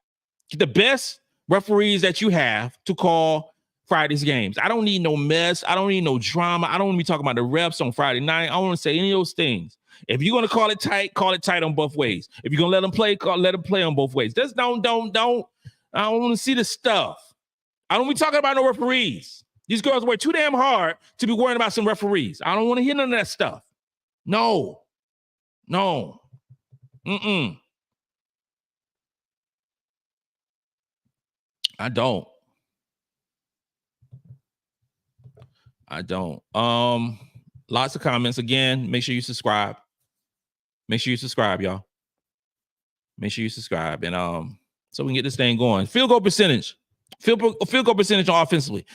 Get the best referees that you have to call Friday's games. I don't need no mess. I don't need no drama. I don't want to be talking about the refs on Friday night. I don't want to say any of those things. If you're going to call it tight on both ways. If you're going to let them play, let them play on both ways. Just don't. I don't want to see the stuff. I don't be talking about no referees. These girls work too damn hard to be worrying about some referees. I don't want to hear none of that stuff. No. I don't. Lots of comments. Again, make sure you subscribe. Y'all. Make sure you subscribe. And so we can get this thing going. Field goal percentage. Field goal percentage offensively.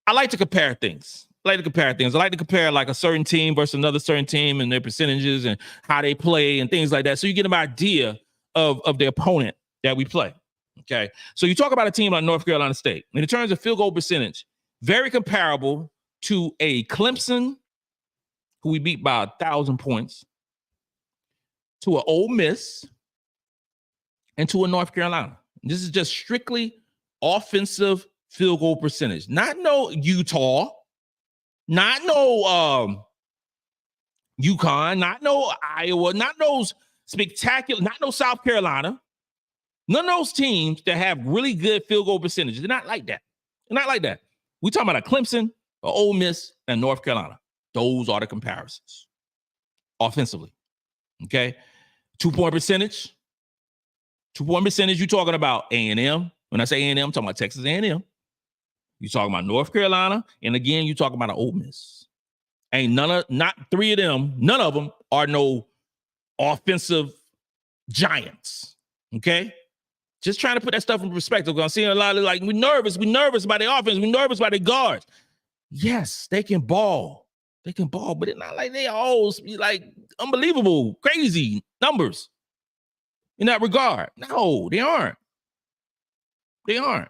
I like to compare things. I like to compare like a certain team versus another certain team and their percentages and how they play and things like that. So you get an idea of the opponent that we play. Okay. So you talk about a team like North Carolina State. And in terms of field goal percentage, very comparable to a Clemson, who we beat by 1,000 points, to an Ole Miss, and to a North Carolina. This is just strictly offensive field goal percentage. Not no Utah, not no UConn, not no Iowa, not those spectacular, not no South Carolina. None of those teams that have really good field goal percentages. They're not like that. They're not like that. We're talking about a Clemson, an Ole Miss, and North Carolina. Those are the comparisons offensively. Okay? 2-point percentage. 2-point percentage, you're talking about A&M. When I say A&M, I'm talking about Texas A&M. You're talking about North Carolina. And again, you're talking about an Ole Miss. Ain't not three of them, none of them are no offensive giants. Okay? Just trying to put that stuff in perspective. I'm seeing a lot of like, we're nervous about the offense. We're nervous about the guards. Yes, they can ball. They can ball, but it's not like they always be like unbelievable, crazy numbers in that regard. No, they aren't. They aren't.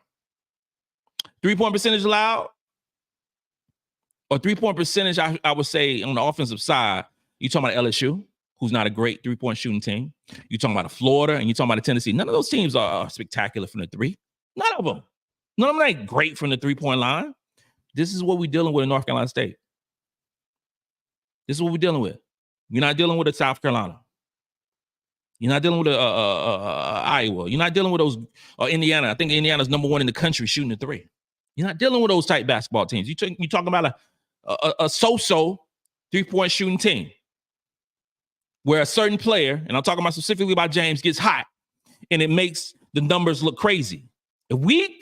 3-point percentage allowed, or 3-point percentage, I would say on the offensive side, you're talking about LSU, who's not a great 3-point shooting team. You're talking about a Florida, and you're talking about a Tennessee. None of those teams are spectacular from the three. None of them. None of them ain't great from the 3-point line. This is what we're dealing with in North Carolina State. This is what we're dealing with. You're not dealing with a South Carolina. You're not dealing with a Iowa. You're not dealing with those Indiana. I think Indiana's number 1 in the country shooting the 3. You're not dealing with those type basketball teams. You're talking about a so-so 3-point shooting team where a certain player, and I'm talking about specifically about James, gets hot and it makes the numbers look crazy. If we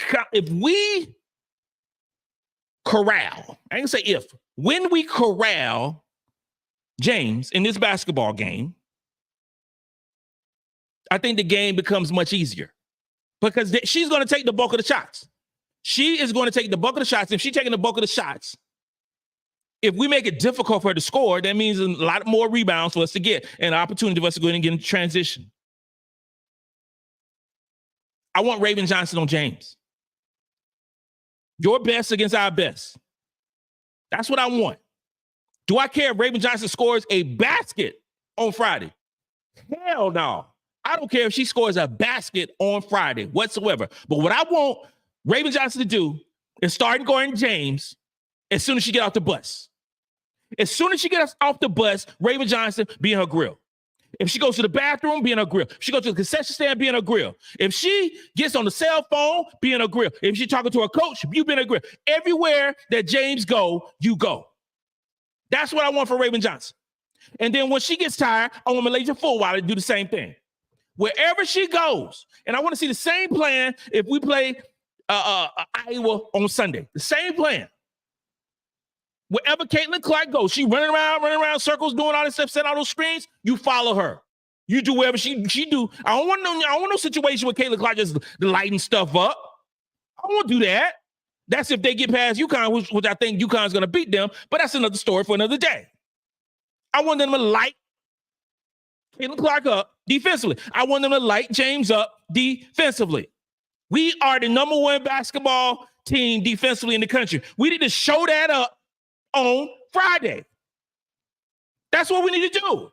corral, I ain't gonna say if, when we corral James in this basketball game, I think the game becomes much easier because she's going to take the bulk of the shots. She is going to take the bulk of the shots. If she's taking the bulk of the shots, if we make it difficult for her to score, that means a lot more rebounds for us to get and an opportunity for us to go in and get into transition. I want Raven Johnson on James. Your best against our best. That's what I want. Do I care if Raven Johnson scores a basket on Friday? Hell no. I don't care if she scores a basket on Friday whatsoever. But what I want Raven Johnson to do is start guarding James as soon as she get off the bus. As soon as she gets off the bus, Raven Johnson be in her grill. If she goes to the bathroom, be in her grill. If she goes to the concession stand, be in her grill. If she gets on the cell phone, be in her grill. If she's talking to a coach, you be in her grill. Everywhere that James go, you go. That's what I want for Raven Johnson. And then when she gets tired, I want MiLaysia Fulwiley to do the same thing. Wherever she goes, and I want to see the same plan if we play Iowa on Sunday. The same plan. Wherever Caitlin Clark goes, she running around circles, doing all this stuff, setting all those screens. You follow her. You do whatever she do. I don't want no situation where Caitlin Clark just lighting stuff up. I won't do that. That's if they get past UConn, which I think UConn's going to beat them. But that's another story for another day. I want them to light Caitlin Clark up defensively. I want them to light James up defensively. We are the number 1 basketball team defensively in the country. We need to show that up on Friday. That's what we need to do.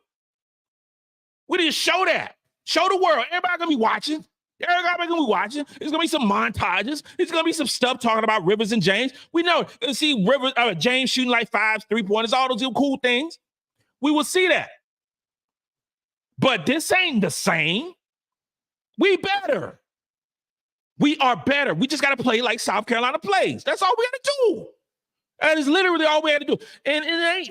We need to show that. Show the world. Everybody gonna be watching. Everybody gonna be watching. There's gonna be some montages. There's gonna be some stuff talking about Rivers and James. We know. Gonna see Rivers, James shooting like 5 3-pointers, all those cool things. We will see that. But this ain't the same. We better. We are better. We just got to play like South Carolina plays. That's all we got to do. That is literally all we had to do. And it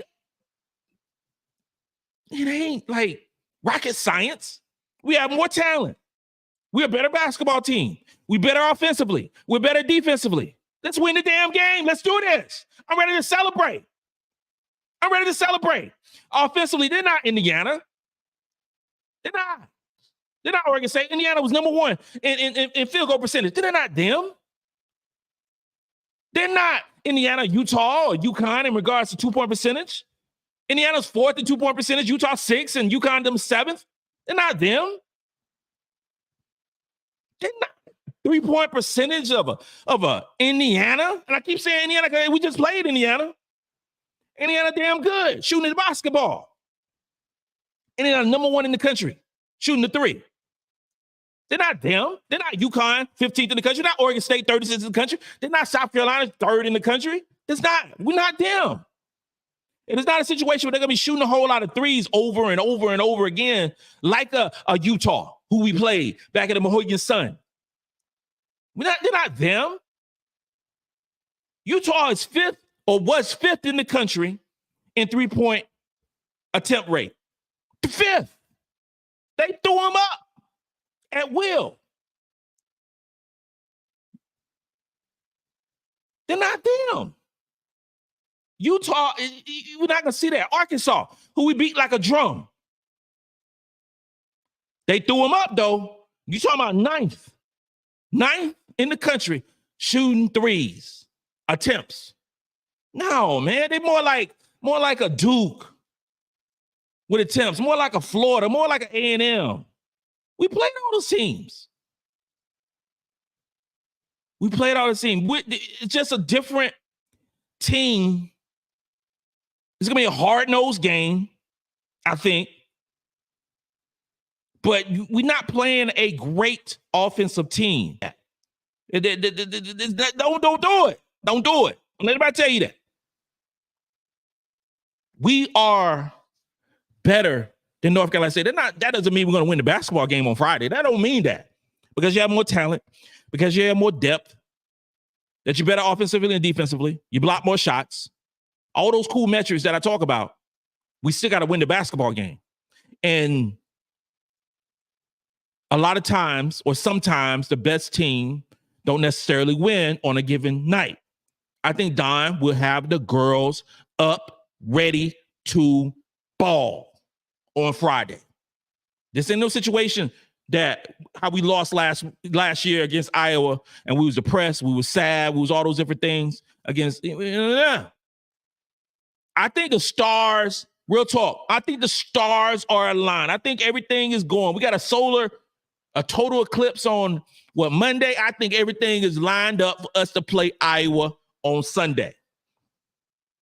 ain't like rocket science. We have more talent. We're a better basketball team. We're better offensively. We're better defensively. Let's win the damn game. Let's do this. I'm ready to celebrate. I'm ready to celebrate. Offensively, they're not Indiana. They're not. They're not Oregon State. Indiana was number one in field goal percentage. They're not them. They're not Indiana, Utah, or UConn in regards to 2-point percentage. Indiana's fourth in 2-point percentage, Utah sixth, and UConn them seventh. They're not them. They're not 3-point percentage of a Indiana. And I keep saying Indiana because we just played Indiana. Indiana damn good shooting the basketball. Indiana number one in the country shooting the three. They're not them. They're not UConn 15th in the country. They're not Oregon State 36th in the country. They're not South Carolina 3rd in the country. We're not them. It is not a situation where they're going to be shooting a whole lot of threes over and over and over again, like a Utah, who we played back at the Mohegan Sun. They're not them. Utah is fifth or was fifth in the country in 3-point attempt rate. Fifth. They threw them up at will. They're not them. Utah, we're not going to see that. Arkansas, who we beat like a drum. They threw them up, though. You talking about ninth in the country shooting threes, attempts. No, man, they more like a Duke with attempts, more like a Florida, more like an A&M. We played all those teams. It's just a different team. It's going to be a hard-nosed game, I think. But we're not playing a great offensive team. Don't do it. Don't do it. Don't let anybody tell you that. We are better than North Carolina State. That doesn't mean we're going to win the basketball game on Friday. That don't mean that. Because you have more talent, because you have more depth, that you're better offensively and defensively. You block more shots. All those cool metrics that I talk about, we still got to win the basketball game. And a lot of times, or sometimes, the best team don't necessarily win on a given night. I think Dawn will have the girls up, ready to ball on Friday. This ain't no situation that how we lost last year against Iowa, and we was depressed, we was sad, we was all those different things against. I think the stars, real talk, I think the stars are aligned. I think everything is going. We got a total eclipse on Monday. I think everything is lined up for us to play Iowa on Sunday.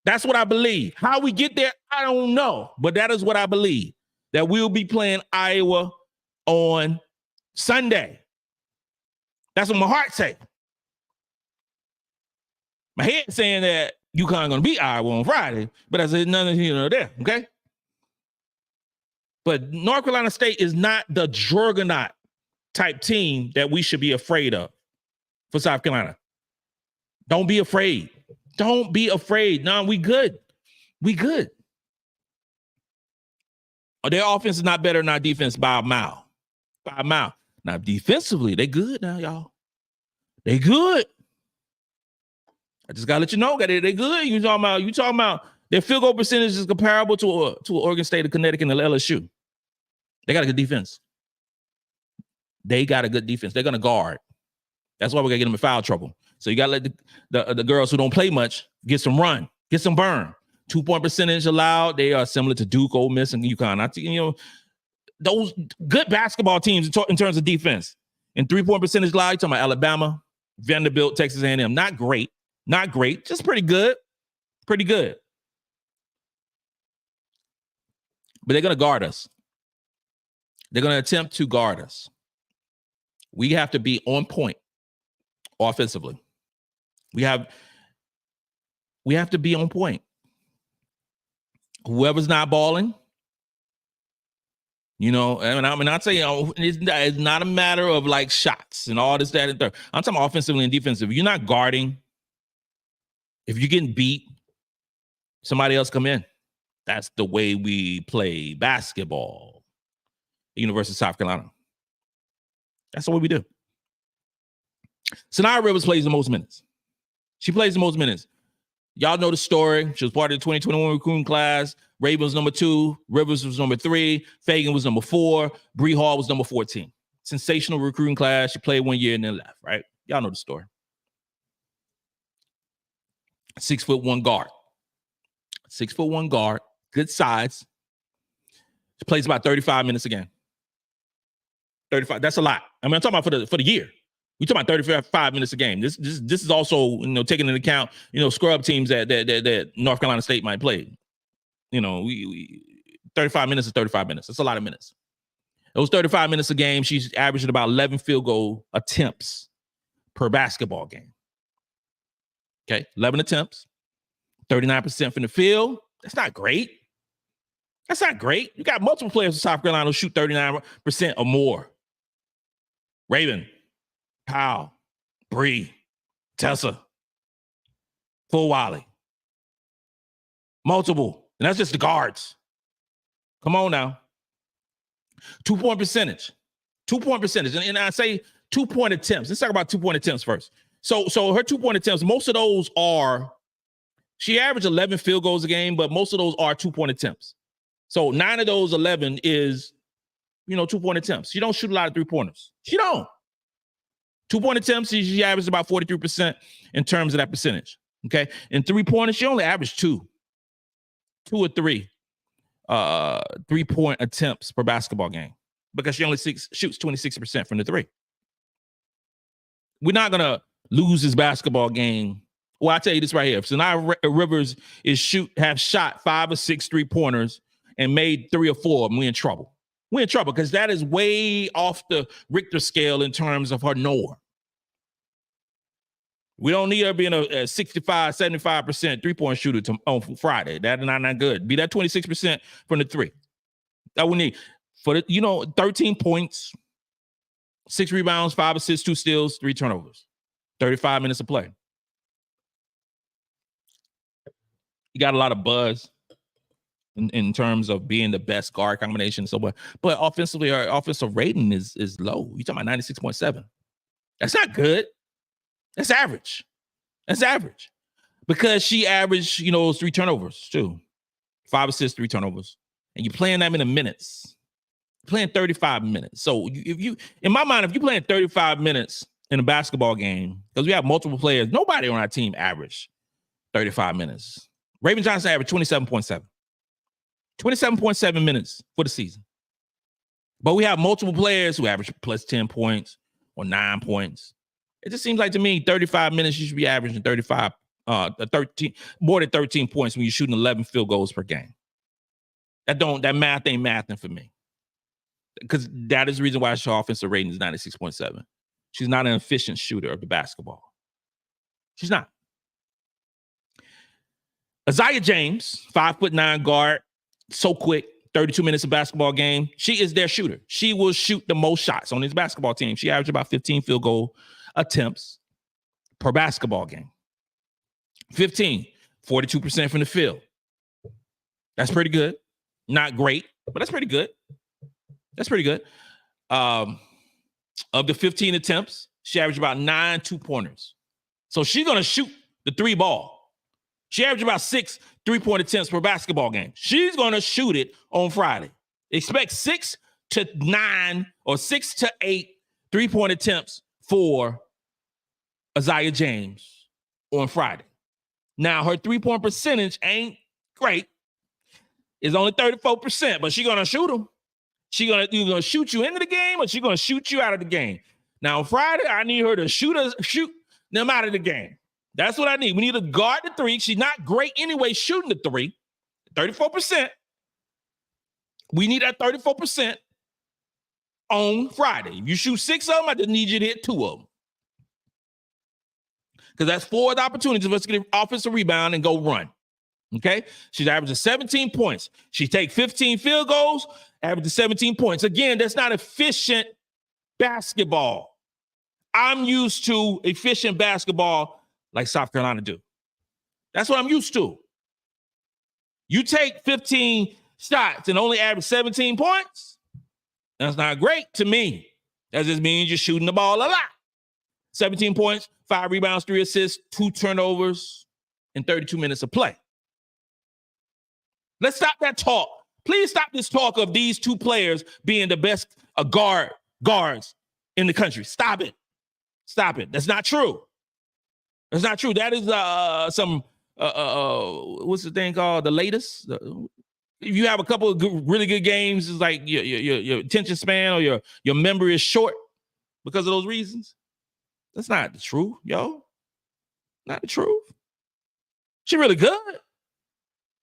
That's what I believe. How we get there, I don't know. But that is what I believe, that we'll be playing Iowa on Sunday. That's what my heart say. My head saying that UConn going to beat Iowa on Friday, but I said none of here nor there, okay? But North Carolina State is not the juggernaut type team that we should be afraid of for South Carolina. Don't be afraid. Don't be afraid. No, we good. We good. Their offense is not better than our defense by a mile. By a mile. Now, defensively, they good now, y'all. They good. I just gotta let you know that they good. You talking about their field goal percentage is comparable to Oregon State, of Connecticut, and LSU. They got a good defense. They got a good defense. They're gonna guard. That's why we gotta get them in foul trouble. So you gotta let the girls who don't play much get some run, get some burn. 2-point percentage allowed. They are similar to Duke, Ole Miss, and UConn. Those good basketball teams in terms of defense. And 3-point percentage allowed, you're talking about Alabama, Vanderbilt, Texas A&M. Not great, just pretty good. Pretty good. But they're gonna guard us. They're gonna attempt to guard us. We have to be on point offensively. We have to be on point. Whoever's not balling, and I'm not saying it's not a matter of like shots and all this, that, and third. I'm talking offensively and defensively. If you're not guarding, if you're getting beat, somebody else come in. That's the way we play basketball at University of South Carolina. That's the way we do. Saniya Rivers plays the most minutes. She plays the most minutes. Y'all know the story. She was part of the 2021 recruiting class. Raven was number 2. Rivers was number 3. Feagin was number 4. Bree Hall was number 14. Sensational recruiting class. She played 1 year and then left, right? Y'all know the story. 6'1" guard. 6'1" guard. Good size. She plays about 35 minutes a game. 35. That's a lot. I mean, I'm talking about for the year. We talking about 35 minutes a game. This is also, taking into account, scrub teams that North Carolina State might play. 35 minutes is 35 minutes. That's a lot of minutes. Those 35 minutes a game, she's averaging about 11 field goal attempts per basketball game. Okay, 11 attempts, 39% from the field. That's not great. That's not great. You got multiple players in South Carolina who shoot 39% or more. Raven, Powell, Bree, Tessa, Fulwiley. Multiple. And that's just the guards. Come on now. 2-point percentage. 2-point percentage. And I say 2-point attempts. Let's talk about 2-point attempts first. So her 2-point attempts, most of those are, she averaged 11 field goals a game, but most of those are 2-point attempts. So 9 of those 11 is, 2-point attempts. She don't shoot a lot of 3-pointers. She don't. 2-point attempts, she averages about 43% in terms of that percentage. Okay. And 3-pointers, she only averaged 2 or 3 3-point attempts per basketball game because she only shoots 26% from the 3. We're not going to lose this basketball game. Well, I'll tell you this right here. If Saniya Rivers have shot 5 or 6 3-pointers and made 3 or 4 of them, we're in trouble. We're in trouble because that is way off the Richter scale in terms of her norm. We don't need her being a 65, 75% 3-point shooter on Friday. That's not good. Be that 26% from the 3. That we need. For the, 13 points, 6 rebounds, 5 assists, 2 steals, 3 turnovers. 35 minutes of play. You got a lot of buzz in terms of being the best guard combination and so on. But offensively, our offensive rating is low. You're talking about 96.7. That's not good. That's average. That's average. Because she averaged, 3 turnovers too. 5 assists, 3 turnovers. And you're playing that many minutes. You're playing 35 minutes. So in my mind, if you're playing 35 minutes in a basketball game, because we have multiple players, nobody on our team averaged 35 minutes. Raven Johnson averaged 27.7. 27.7 minutes for the season. But we have multiple players who average plus 10 points or 9 points. It just seems like to me 35 minutes you should be averaging 13 more than 13 points when you're shooting 11 field goals per game. That math ain't mathing for me. Because that is the reason why her offensive rating is 96.7. She's not an efficient shooter of the basketball. She's not. Aziaha James, 5'9" guard, so quick, 32 minutes of basketball game. She is their shooter. She will shoot the most shots on this basketball team. She averaged about 15 field goal attempts per basketball game. 15, 42% from the field. That's pretty good. Not great, but that's pretty good. That's pretty good. Of the 15 attempts, she averaged about 9 2-pointers. So she's going to shoot the 3 ball. She averaged about 6 3-point attempts per basketball game. She's going to shoot it on Friday. Expect 6 to 9 or 6 to 8 3-point attempts for Aziaha James on Friday. Now, her 3-point percentage ain't great. It's only 34%, but she's going to shoot them. She's going to shoot you into the game or she's going to shoot you out of the game. Now, on Friday, I need her to shoot them out of the game. That's what I need. We need to guard the 3. She's not great anyway shooting the 3. 34%. We need that 34% on Friday. If you shoot 6 of them, I just need you to hit 2 of them. Because that's 4 opportunities for us to get an offensive rebound and go run. Okay? She's averaging 17 points. She takes 15 field goals, averages 17 points. Again, that's not efficient basketball. I'm used to efficient basketball like South Carolina do. That's what I'm used to. You take 15 shots and only average 17 points, that's not great to me. That just means you're shooting the ball a lot. 17 points, 5 rebounds, 3 assists, 2 turnovers, and 32 minutes of play. Let's stop that talk. Please stop this talk of these two players being the best guards in the country. Stop it. Stop it. That's not true. That's not true. That is some what's the thing called? The latest. If you have a couple of really good games, it's like your attention span or your memory is short because of those reasons. That's not the truth, yo. Not the truth. She really good.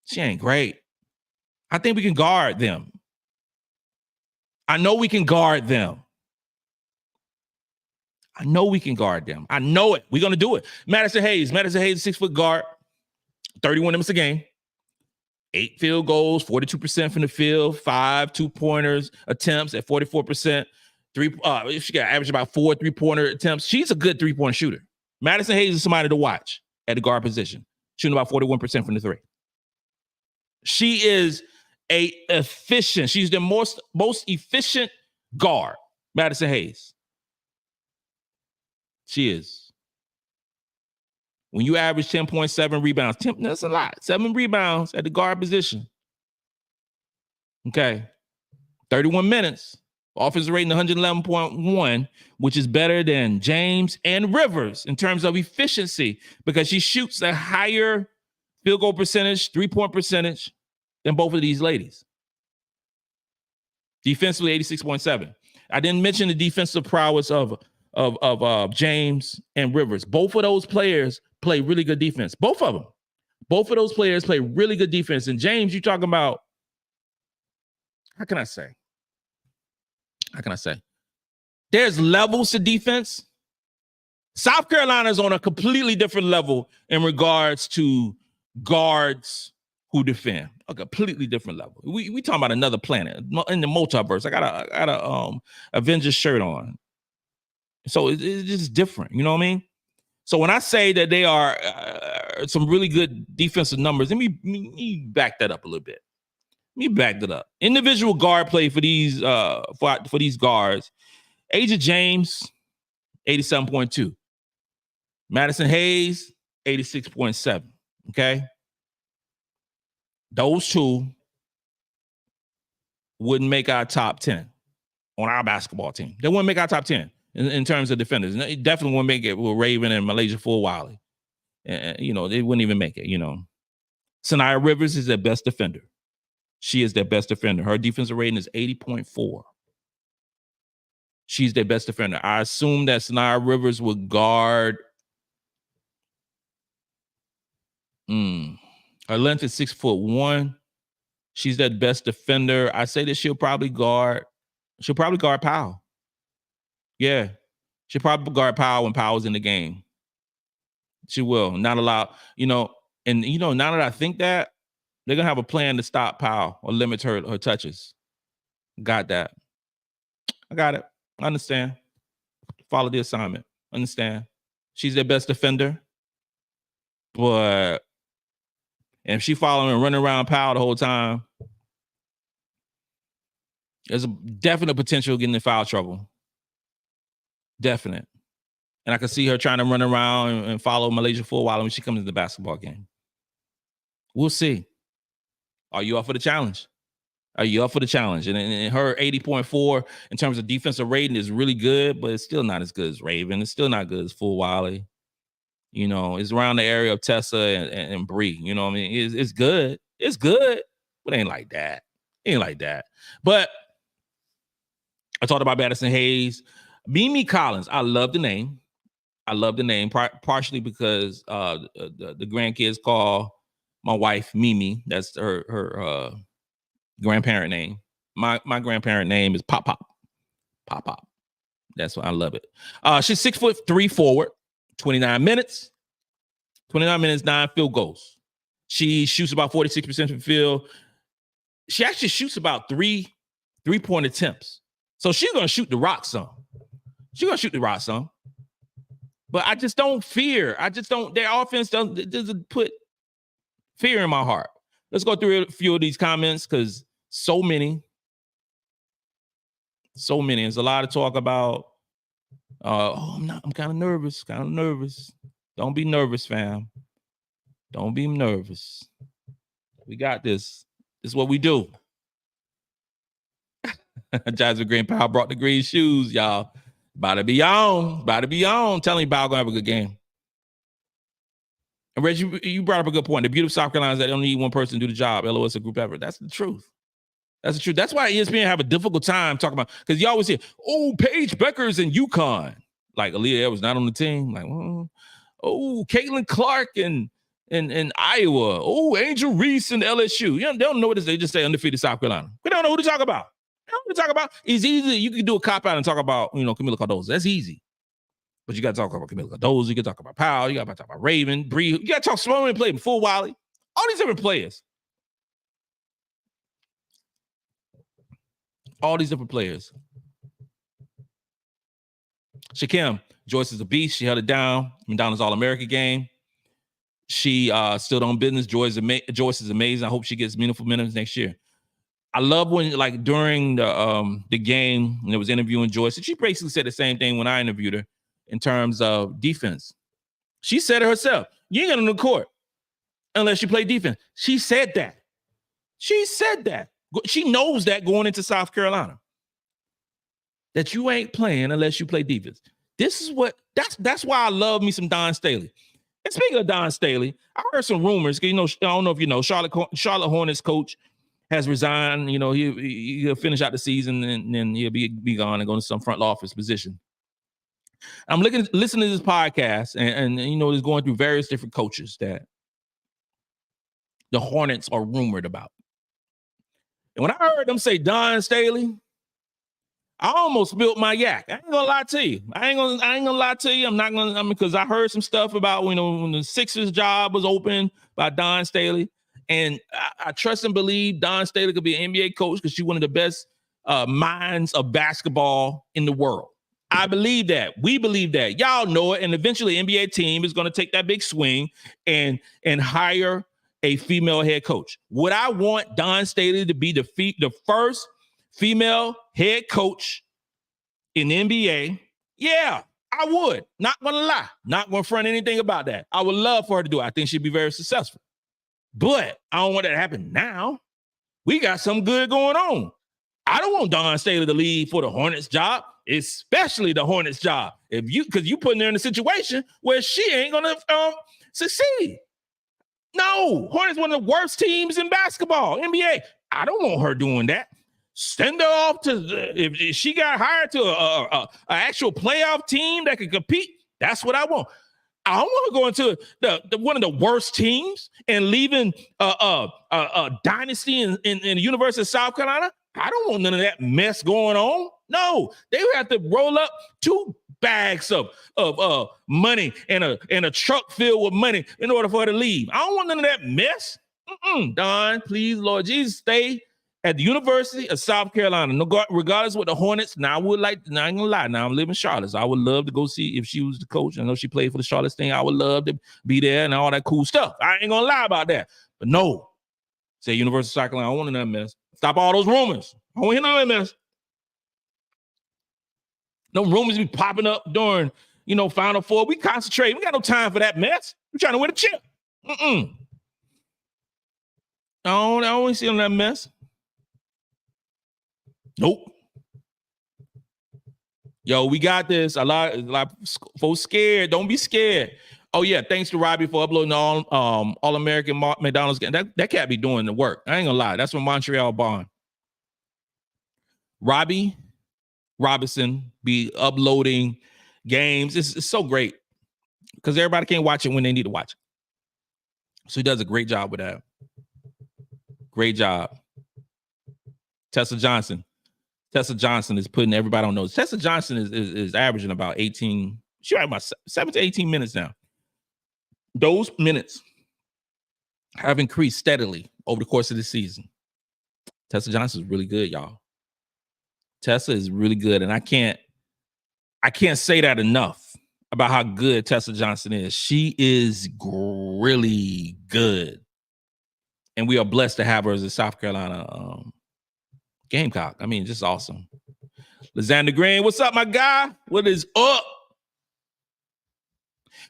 She ain't great. I think we can guard them. I know we can guard them. I know we can guard them. I know it. We're going to do it. Madison Hayes, 6-foot guard, 31 minutes a game, 8 field goals, 42% from the field, 5 2-pointers attempts at 44%. She got average about 4 3-pointer attempts. She's a good 3-point shooter. Madison Hayes is somebody to watch at the guard position, shooting about 41% from the three. She is she's the most efficient guard, Madison Hayes. She is. When you average 10.7 rebounds, that's a lot. 7 rebounds at the guard position. Okay. 31 minutes. Offensive rating 111.1, which is better than James and Rivers in terms of efficiency because she shoots a higher field goal percentage, 3-point percentage than both of these ladies. Defensively, 86.7. I didn't mention the defensive prowess of James and Rivers. Both of those players play really good defense. Both of them. Both of those players play really good defense. And James, you're talking about, how can I say? There's levels to defense. South Carolina is on a completely different level in regards to guards who defend. A completely different level. We talking about another planet in the multiverse. I got a Avengers shirt on. So it's just different. You know what I mean? So when I say that they are some really good defensive numbers, let me back that up a little bit. Let me back that up. Individual guard play for these for these guards. Aziaha James, 87.2. Madison Hayes, 86.7. Okay. Those two wouldn't make our top 10 on our basketball team. They wouldn't make our top 10 in terms of defenders. And they definitely wouldn't make it with Raven and MiLaysia Fulwiley. And, they wouldn't even make it, Saniya Rivers is their best defender. She is their best defender. Her defensive rating is 80.4. She's their best defender. I assume that Saniya Rivers would guard. Her length is 6'1". She's their best defender. I say that she'll probably guard Powell. Yeah. She'll probably guard Powell when Powell's in the game. She will. Not allow, now that I think that, they're going to have a plan to stop Powell or limit her touches. Got that. I got it. I understand. Follow the assignment. Understand. She's their best defender. But if she following and running around Powell the whole time, there's a definite potential of getting in foul trouble. Definite. And I can see her trying to run around and follow MiLaysia Fulwiley when she comes to the basketball game. We'll see. Are you up for the challenge? And her 80.4 in terms of defensive rating is really good, but it's still not as good as Raven. It's still not good as Fulwiley. It's around the area of Tessa and Bree. You know what I mean? It's good. It's good, but it ain't like that. But I talked about Madison Hayes. Mimi Collins. I love the name. Partially because the grandkids call my wife Mimi. That's her grandparent name. My grandparent name is Pop. That's why I love it. She's 6'3" forward, 29 minutes, 9 field goals. She shoots about 46% from the field. She actually shoots about 3-point attempts. So she's gonna shoot the rock some. But I just don't fear. Their offense doesn't put fear in my heart. Let's go through a few of these comments because so many. There's a lot of talk about, I'm kind of nervous. Don't be nervous, fam. Don't be nervous. We got this. This is what we do. Jasmine Green Powell brought the green shoes, y'all. About to be on. About to be on. Telling you, Powell gonna have a good game. And Reggie, you brought up a good point. The beauty of South Carolina is that they don't need one person to do the job. LOS a group effort. That's the truth. That's the truth. That's why ESPN have a difficult time talking about, because you always hear, oh, Paige Becker's in UConn. Like Aaliyah was not on the team. Like, oh, Caitlin Clark in Iowa. Oh, Angel Reese in LSU. They don't know what it is. They just say undefeated South Carolina. We don't know who to talk about. They don't know who to talk about. It's easy. You can do a cop out and talk about, Kamilla Cardoso. That's easy. But you got to talk about Kamilla Cardoso. You got to talk about Powell. You got to talk about Raven, Bree. You got to talk slow and play Fulwiley. All these different players. All these different players. Shakim, Joyce is a beast. She held it down. McDonald's All-America game. She stood on business. Joyce is amazing. I hope she gets meaningful minutes next year. I love when, like, during the game, when it was interviewing Joyce, she basically said the same thing when I interviewed her in terms of defense. She said it herself. You ain't got on the court unless you play defense. She said that. She said that. She knows that going into South Carolina. That you ain't playing unless you play defense. This is what, that's why I love me some Dawn Staley. And speaking of Dawn Staley, I heard some rumors, because, I don't know if you know, Charlotte Hornets coach has resigned. He'll finish out the season and then he'll be gone and go to some front office position. I'm listening to this podcast and it's going through various different coaches that the Hornets are rumored about. And when I heard them say Dawn Staley, I almost spilled my yak. I ain't gonna lie to you. I ain't gonna lie to you. Because I heard some stuff about when the Sixers job was open by Dawn Staley, and I trust and believe Dawn Staley could be an NBA coach because she's one of the best minds of basketball in the world. I believe that. We believe that. Y'all know it. And eventually, NBA team is going to take that big swing and hire a female head coach. Would I want Dawn Staley to be the first female head coach in the NBA? Yeah, I would. Not gonna lie. Not gonna front anything about that. I would love for her to do it. I think she'd be very successful. But I don't want that to happen now. We got something good going on. I don't want Dawn Staley to leave for the Hornets job, especially the Hornets job. Because you putting her in a situation where she ain't gonna succeed. No, Hornets one of the worst teams in basketball, NBA. I don't want her doing that. Send her off if she got hired to a actual playoff team that can compete. That's what I want. I don't want to go into one of the worst teams and leaving a dynasty in the University of South Carolina. I don't want none of that mess going on. No, they would have to roll up 2 bags of money and a truck filled with money in order for her to leave. I don't want none of that mess. Dawn, please, Lord Jesus, stay at the University of South Carolina. No, regardless what the Hornets. Now I would like. Now I ain't gonna lie. Now I'm living in Charlotte. So I would love to go see if she was the coach. I know she played for the Charlotte thing. I would love to be there and all that cool stuff. I ain't gonna lie about that. But no, say University of South Carolina. I don't want none of that mess. Stop all those rumors. I don't want none of that mess. No rumors be popping up during, Final Four. We concentrate. We got no time for that mess. We're trying to win a chip. I don't want to see on that mess. Nope. Yo, we got this. A lot of folks scared. Don't be scared. Oh yeah, thanks to Robbie for uploading all American McDonald's game. That can't be doing the work. I ain't gonna lie. That's from Montreal Bond. Robbie Robinson be uploading games. It's so great because everybody can't watch it when they need to watch it. So he does a great job with that. Great job. Tessa Johnson. Tessa Johnson is putting everybody on notice. Tessa Johnson is averaging about 18. She's about 7 to 18 minutes now. Those minutes have increased steadily over the course of the season. Tessa Johnson is really good, y'all. Tessa is really good, and I can't say that enough about how good Tessa Johnson is. She is really good, and we are blessed to have her as a South Carolina Gamecock. I mean, just awesome. Lysander Green, what's up, my guy? What is up?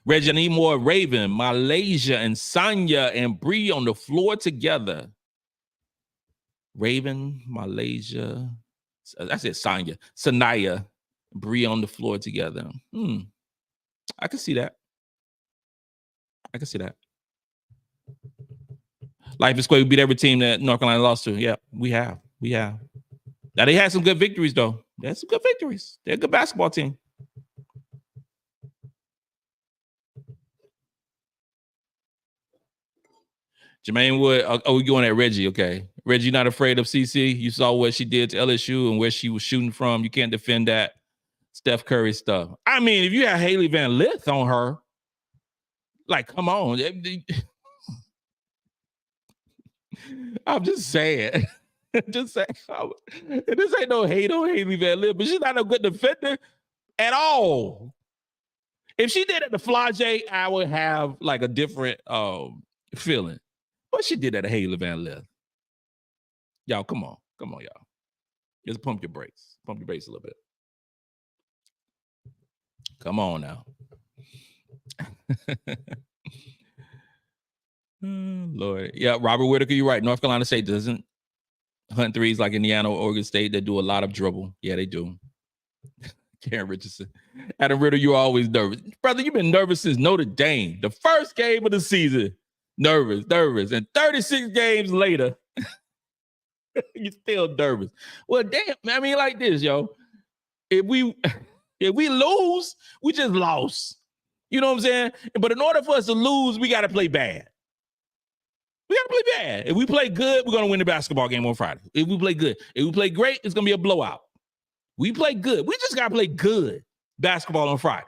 Reggie, I need more Raven, MiLaysia, and Sania and Bree on the floor together. Raven, MiLaysia. I said Sania, Bree on the floor together. I can see that. Life is Square. We beat every team that North Carolina lost to. Yeah, we have. Now, they had some good victories, though. They had some good victories. They're a good basketball team. Jermaine Wood, we going at Reggie, okay. Reggie not afraid of CC. You saw what she did to LSU and where she was shooting from. You can't defend that Steph Curry stuff. I mean, if you had Haley Van Lith on her, like, come on. I'm just saying. Just saying. This ain't no hate on Haley Van Lith, but she's not a good defender at all. If she did it to Flage, I would have like a different feeling. But she did that to Haley Van Lith. Y'all, come on, y'all. Just pump your brakes. Pump your brakes a little bit. Come on now. Lord. Yeah, Robert Whitaker, you're right. North Carolina State doesn't hunt threes like Indiana or Oregon State. They do a lot of dribble. Yeah, they do. Karen Richardson. Adam Ritter, you're always nervous. Brother, you've been nervous since Notre Dame. The first game of the season. Nervous. And 36 games later, you're still nervous. Well, damn, I mean, like this, yo. If we lose, we just lost. You know what I'm saying? But in order for us to lose, we got to play bad. If we play good, we're going to win the basketball game on Friday. If we play good. If we play great, it's going to be a blowout. We play good. We just got to play good basketball on Friday.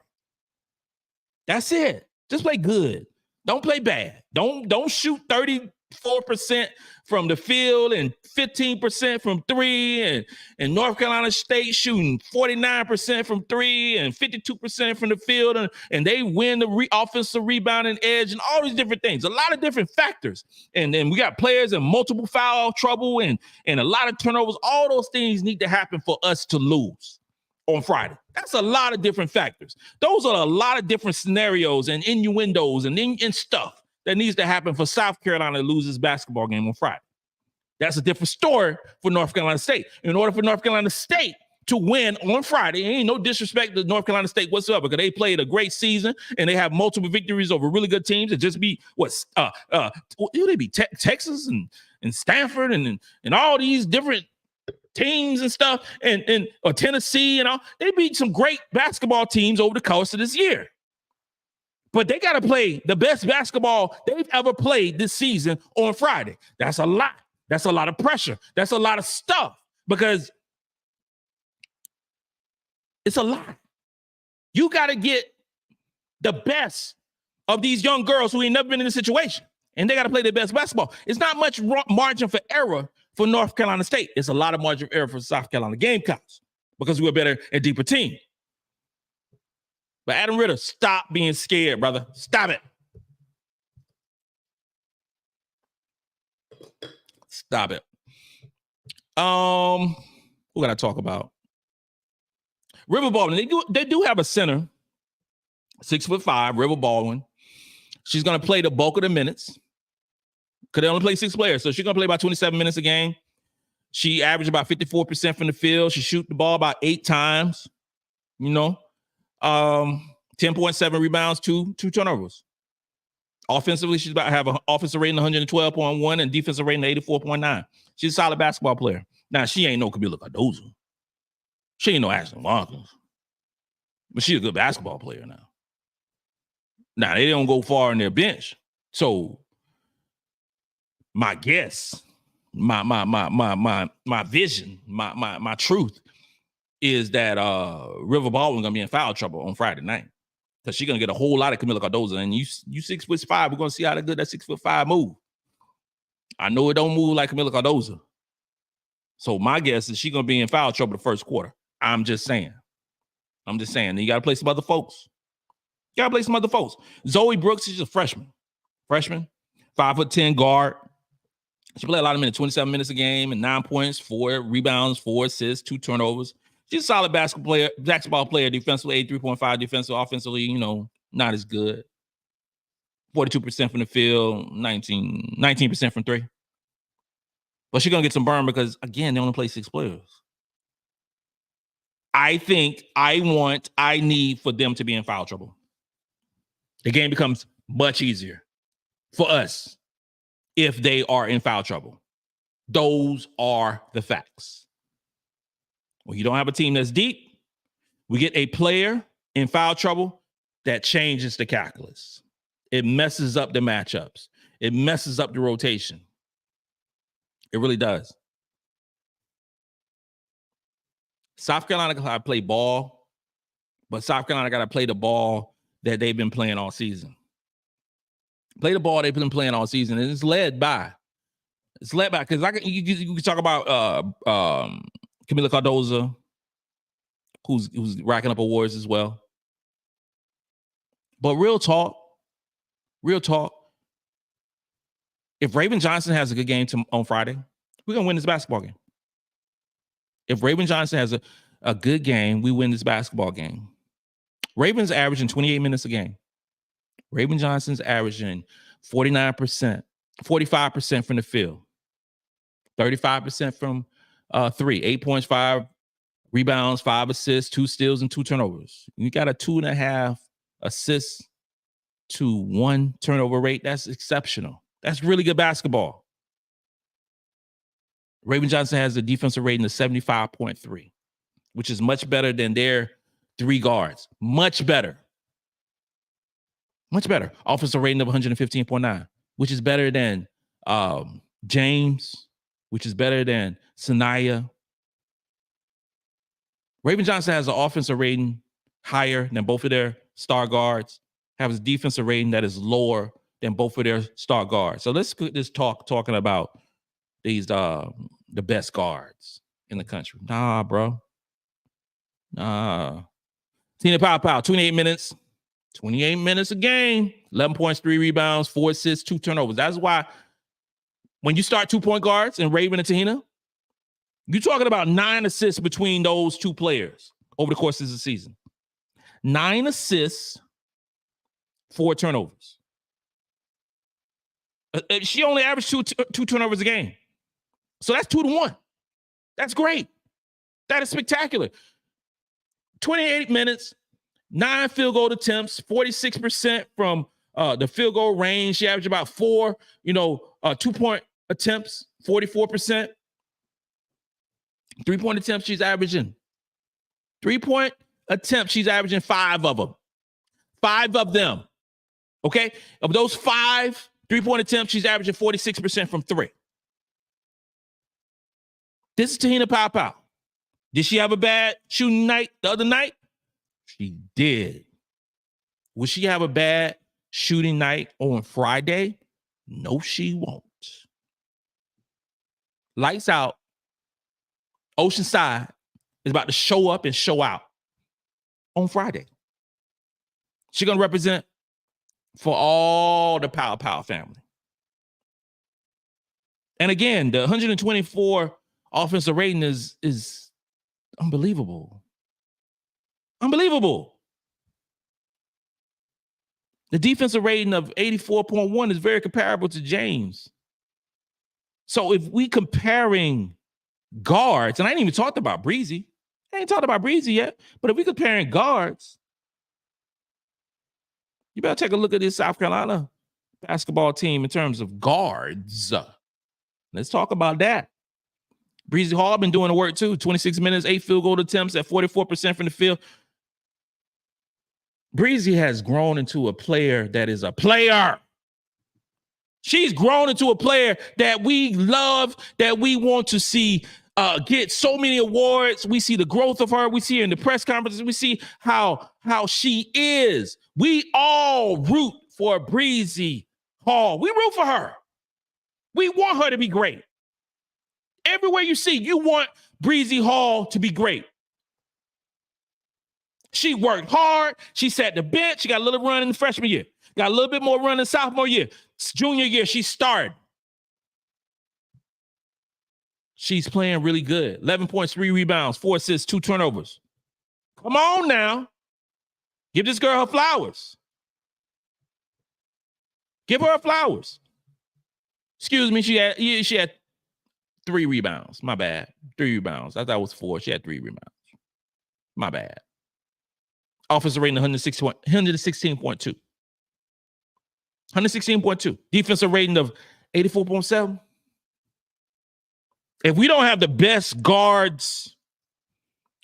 That's it. Just play good. Don't play bad. Don't shoot 34% from the field and 15% from three, and North Carolina State shooting 49% from three and 52% from the field, and they win the offensive rebound and edge and all these different things. A lot of different factors. And then we got players in multiple foul trouble and a lot of turnovers. All those things need to happen for us to lose on Friday. That's a lot of different factors. Those are a lot of different scenarios and innuendos and stuff that needs to happen for South Carolina to lose this basketball game on Friday. That's a different story for North Carolina State. In order for North Carolina State to win on Friday, ain't no disrespect to North Carolina State whatsoever, because they played a great season and they have multiple victories over really good teams. It just be Texas and Stanford and all these different teams and stuff, or Tennessee and all. They beat some great basketball teams over the course of this year. But they got to play the best basketball they've ever played this season on Friday. That's a lot. That's a lot of pressure. That's a lot of stuff, because it's a lot. You got to get the best of these young girls who ain't never been in this situation, and they got to play their best basketball. It's not much margin for error for North Carolina State. It's a lot of margin of error for South Carolina Gamecocks, because we're a better and deeper team. But Adam Ritter, stop being scared, brother. Stop it. Stop it. What got to talk about? River Baldwin. They do have a center, 6'5", River Baldwin. She's going to play the bulk of the minutes, because they only play 6 players. So she's going to play about 27 minutes a game. She averaged about 54% from the field. She shoot the ball about 8 times, 10.7 rebounds, two turnovers. Offensively, she's about to have an offensive rating of 112.1 and defensive rating of 84.9. She's a solid basketball player. Now, she ain't no Kamilla Cardoso. She ain't no Ashlyn Watkins. But she's a good basketball player now. Now, they don't go far in their bench. So, my guess, my vision, my truth is that River Baldwin gonna be in foul trouble on Friday night, because she's gonna get a whole lot of Kamilla Cardoso. And you 6'5", we're gonna see how good that 6'5" move. I know it don't move like Kamilla Cardoso. So my guess is she's gonna be in foul trouble the first quarter. I'm just saying. And you gotta play some other folks. Zoe Brooks, she's a freshman. 5'10" guard. She played a lot of minutes, 27 minutes a game, and 9 points, 4 rebounds, 4 assists, 2 turnovers. She's a solid basketball player, defensively, 83.5 defensive, offensively, not as good. 42% from the field, 19% from three. But she's going to get some burn because, again, they only play 6 players. I need for them to be in foul trouble. The game becomes much easier for us if they are in foul trouble. Those are the facts. When you don't have a team that's deep, we get a player in foul trouble that changes the calculus. It messes up the matchups. It messes up the rotation. It really does. South Carolina got to play ball, but South Carolina got to play the ball that they've been playing all season. Play the ball they've been playing all season, and it's led by because you can talk about Kamilla Cardoso, who's racking up awards as well. But real talk. If Raven Johnson has a good game on Friday, we're gonna win this basketball game. If Raven Johnson has a good game, we win this basketball game. Raven's averaging 28 minutes a game. Raven Johnson's averaging 49%, 45% from the field, 35% from 3, 8 points, 5 rebounds, 5 assists, 2 steals, and 2 turnovers. You got a 2.5 assists to 1 turnover rate. That's exceptional. That's really good basketball. Raven Johnson has a defensive rating of 75.3, which is much better than their 3 guards. Much better. Offensive rating of 115.9, which is better than James, which is better than Sania. Raven Johnson has an offensive rating higher than both of their star guards, has a defensive rating that is lower than both of their star guards. So let's just talking about these the best guards in the country. Nah, bro. Nah. Te-Hina Paopao, 28 minutes. 28 minutes a game. 11 points, 3 rebounds, 4 assists, 2 turnovers. That's why when you start 2-point guards in Raven and Te-Hina, you're talking about 9 assists between those 2 players over the course of the season. 9 assists, 4 turnovers. She only averaged two turnovers a game. So that's 2 to 1. That's great. That is spectacular. 28 minutes, 9 field goal attempts, 46% from the field goal range. She averaged about 4, 2-point attempts, 44%. 3-point attempts, she's averaging. 3-point attempts, she's averaging 5 of them. 5 of them. Okay? Of those 5 3-point attempts, she's averaging 46% from 3. This is Te-Hina Paopao. Did she have a bad shooting night the other night? She did. Will she have a bad shooting night on Friday? No, she won't. Lights out. Oceanside is about to show up and show out on Friday. She's going to represent for all the Paopao family. And again, the 124 offensive rating is unbelievable. Unbelievable. The defensive rating of 84.1 is very comparable to James. So if we comparing guards, and I ain't even talked about Breezy. I ain't talked about Breezy yet, but if we comparing guards, you better take a look at this South Carolina basketball team in terms of guards. Let's talk about that. Bree Hall been doing the work too. 26 minutes, 8 field goal attempts at 44% from the field. Breezy has grown into a player that is a player. She's grown into a player that we love, that we want to see get so many awards. We see the growth of her. We see her in the press conferences. We see how she is. We all root for Breezy Hall. We root for her. We want her to be great. Everywhere you see, you want Breezy Hall to be great. She worked hard. She sat the bench. She got a little run in the freshman year. Got a little bit more run in sophomore year. Junior year, she started. She's playing really good. 11 points, 3 rebounds, 4 assists, 2 turnovers. Come on now. Give this girl her flowers. Give her her flowers. Excuse me, she had 3 rebounds. My bad. 3 rebounds. I thought it was 4. She had 3 rebounds. My bad. Offensive rating 116.2. 116.2. Defensive rating of 84.7. If we don't have the best guards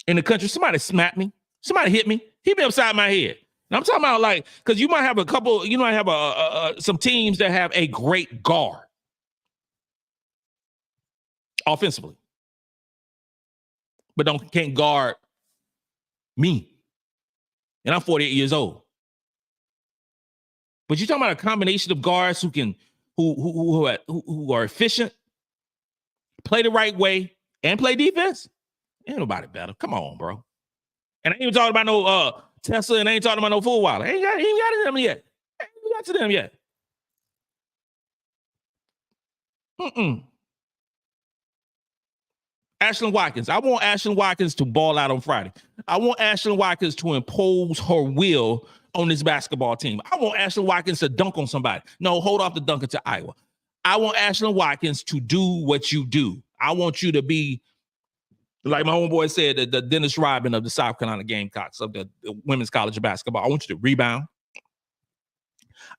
in the country, somebody smack me. Somebody hit me upside my head. And I'm talking about like, because you might have a couple, you might have some teams that have a great guard offensively, but can't guard me. And I'm 48 years old. But you're talking about a combination of guards who are efficient, play the right way, and play defense. Ain't nobody better. Come on, bro. And I ain't even talking about no Tessa, and I ain't talking about no Fulwiley. Ain't got to them yet. Ain't got to them yet. Ashlyn Watkins. I want Ashlyn Watkins to ball out on Friday. I want Ashlyn Watkins to impose her will on this basketball team. I want Ashlyn Watkins to dunk on somebody. No, hold off the dunk until Iowa. I want Ashlyn Watkins to do what you do. I want you to be, like my homeboy said, the Dennis Rodman of the South Carolina Gamecocks, of the women's college of basketball. I want you to rebound.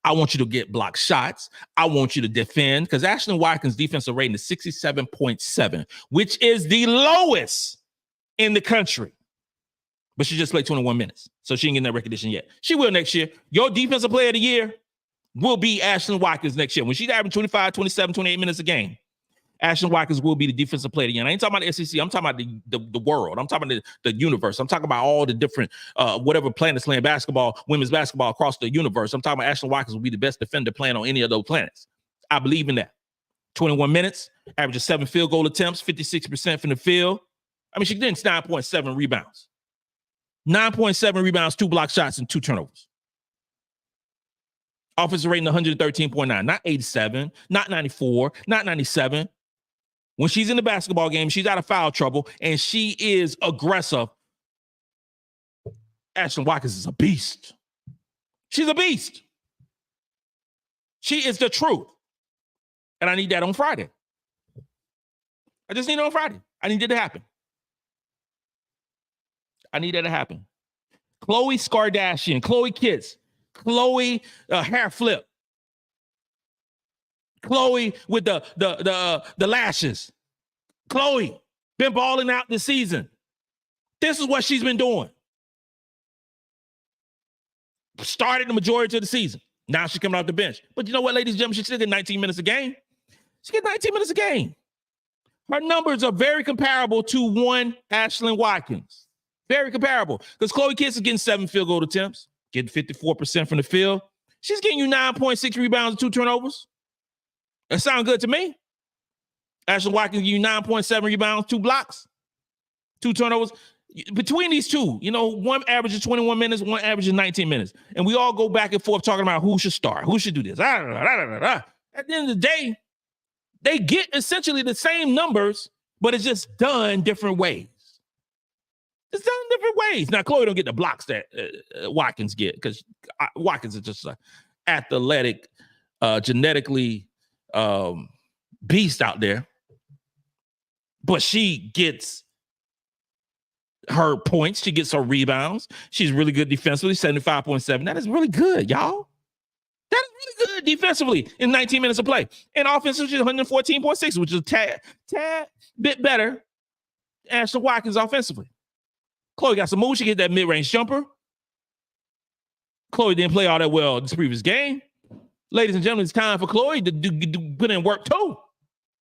I want you to get block shots. I want you to defend, because Ashlyn Watkins' defensive rating is 67.7, which is the lowest in the country. But she just played 21 minutes, so she ain't getting that recognition yet. She will next year. Your defensive player of the year will be Ashlyn Watkins next year. When she's averaging 25, 27, 28 minutes a game, Ashlyn Watkins will be the defensive player of the year. And I ain't talking about the SEC. I'm talking about the world. I'm talking about the universe. I'm talking about all the different, whatever planets playing basketball, women's basketball across the universe. I'm talking about Ashlyn Watkins will be the best defender playing on any of those planets. I believe in that. 21 minutes, averages 7 field goal attempts, 56% from the field. I mean, she did 9.7 rebounds. 9.7 rebounds, 2 block shots, and 2 turnovers. Offensive rating 113.9, not 87, not 94, not 97. When she's in the basketball game, she's out of foul trouble, and she is aggressive. Ashlyn Watkins is a beast. She's a beast. She is the truth. And I need that on Friday. I just need it on Friday. I need it to happen. I need that to happen. Chloe Skardashian, Chloe Kitts, Chloe hair flip, Chloe with the lashes. Chloe been balling out this season. This is what she's been doing. Started the majority of the season. Now she's coming off the bench. But you know what, ladies and gentlemen? She still get 19 minutes a game. She get 19 minutes a game. Her numbers are very comparable to one Ashlyn Watkins. Very comparable. Because Chloe Kitts is getting 7 field goal attempts, getting 54% from the field. She's getting you 9.6 rebounds and 2 turnovers. That sounds good to me. Ashlyn Watkins give you 9.7 rebounds, 2 blocks, 2 turnovers. Between these two, you know, one averages 21 minutes, one averages 19 minutes. And we all go back and forth talking about who should start, who should do this. At the end of the day, they get essentially the same numbers, but it's just done different ways. It's done different ways. Now, Chloe don't get the blocks that Watkins get, because Watkins is just an athletic, genetically beast out there. But she gets her points. She gets her rebounds. She's really good defensively, 75.7. That is really good, y'all. That is really good defensively in 19 minutes of play. And offensively, she's 114.6, which is a tad bit better than Ashlyn Watkins offensively. Chloe got some moves. She get that mid-range jumper. Chloe didn't play all that well this previous game. Ladies and gentlemen, it's time for Chloe to put in work too.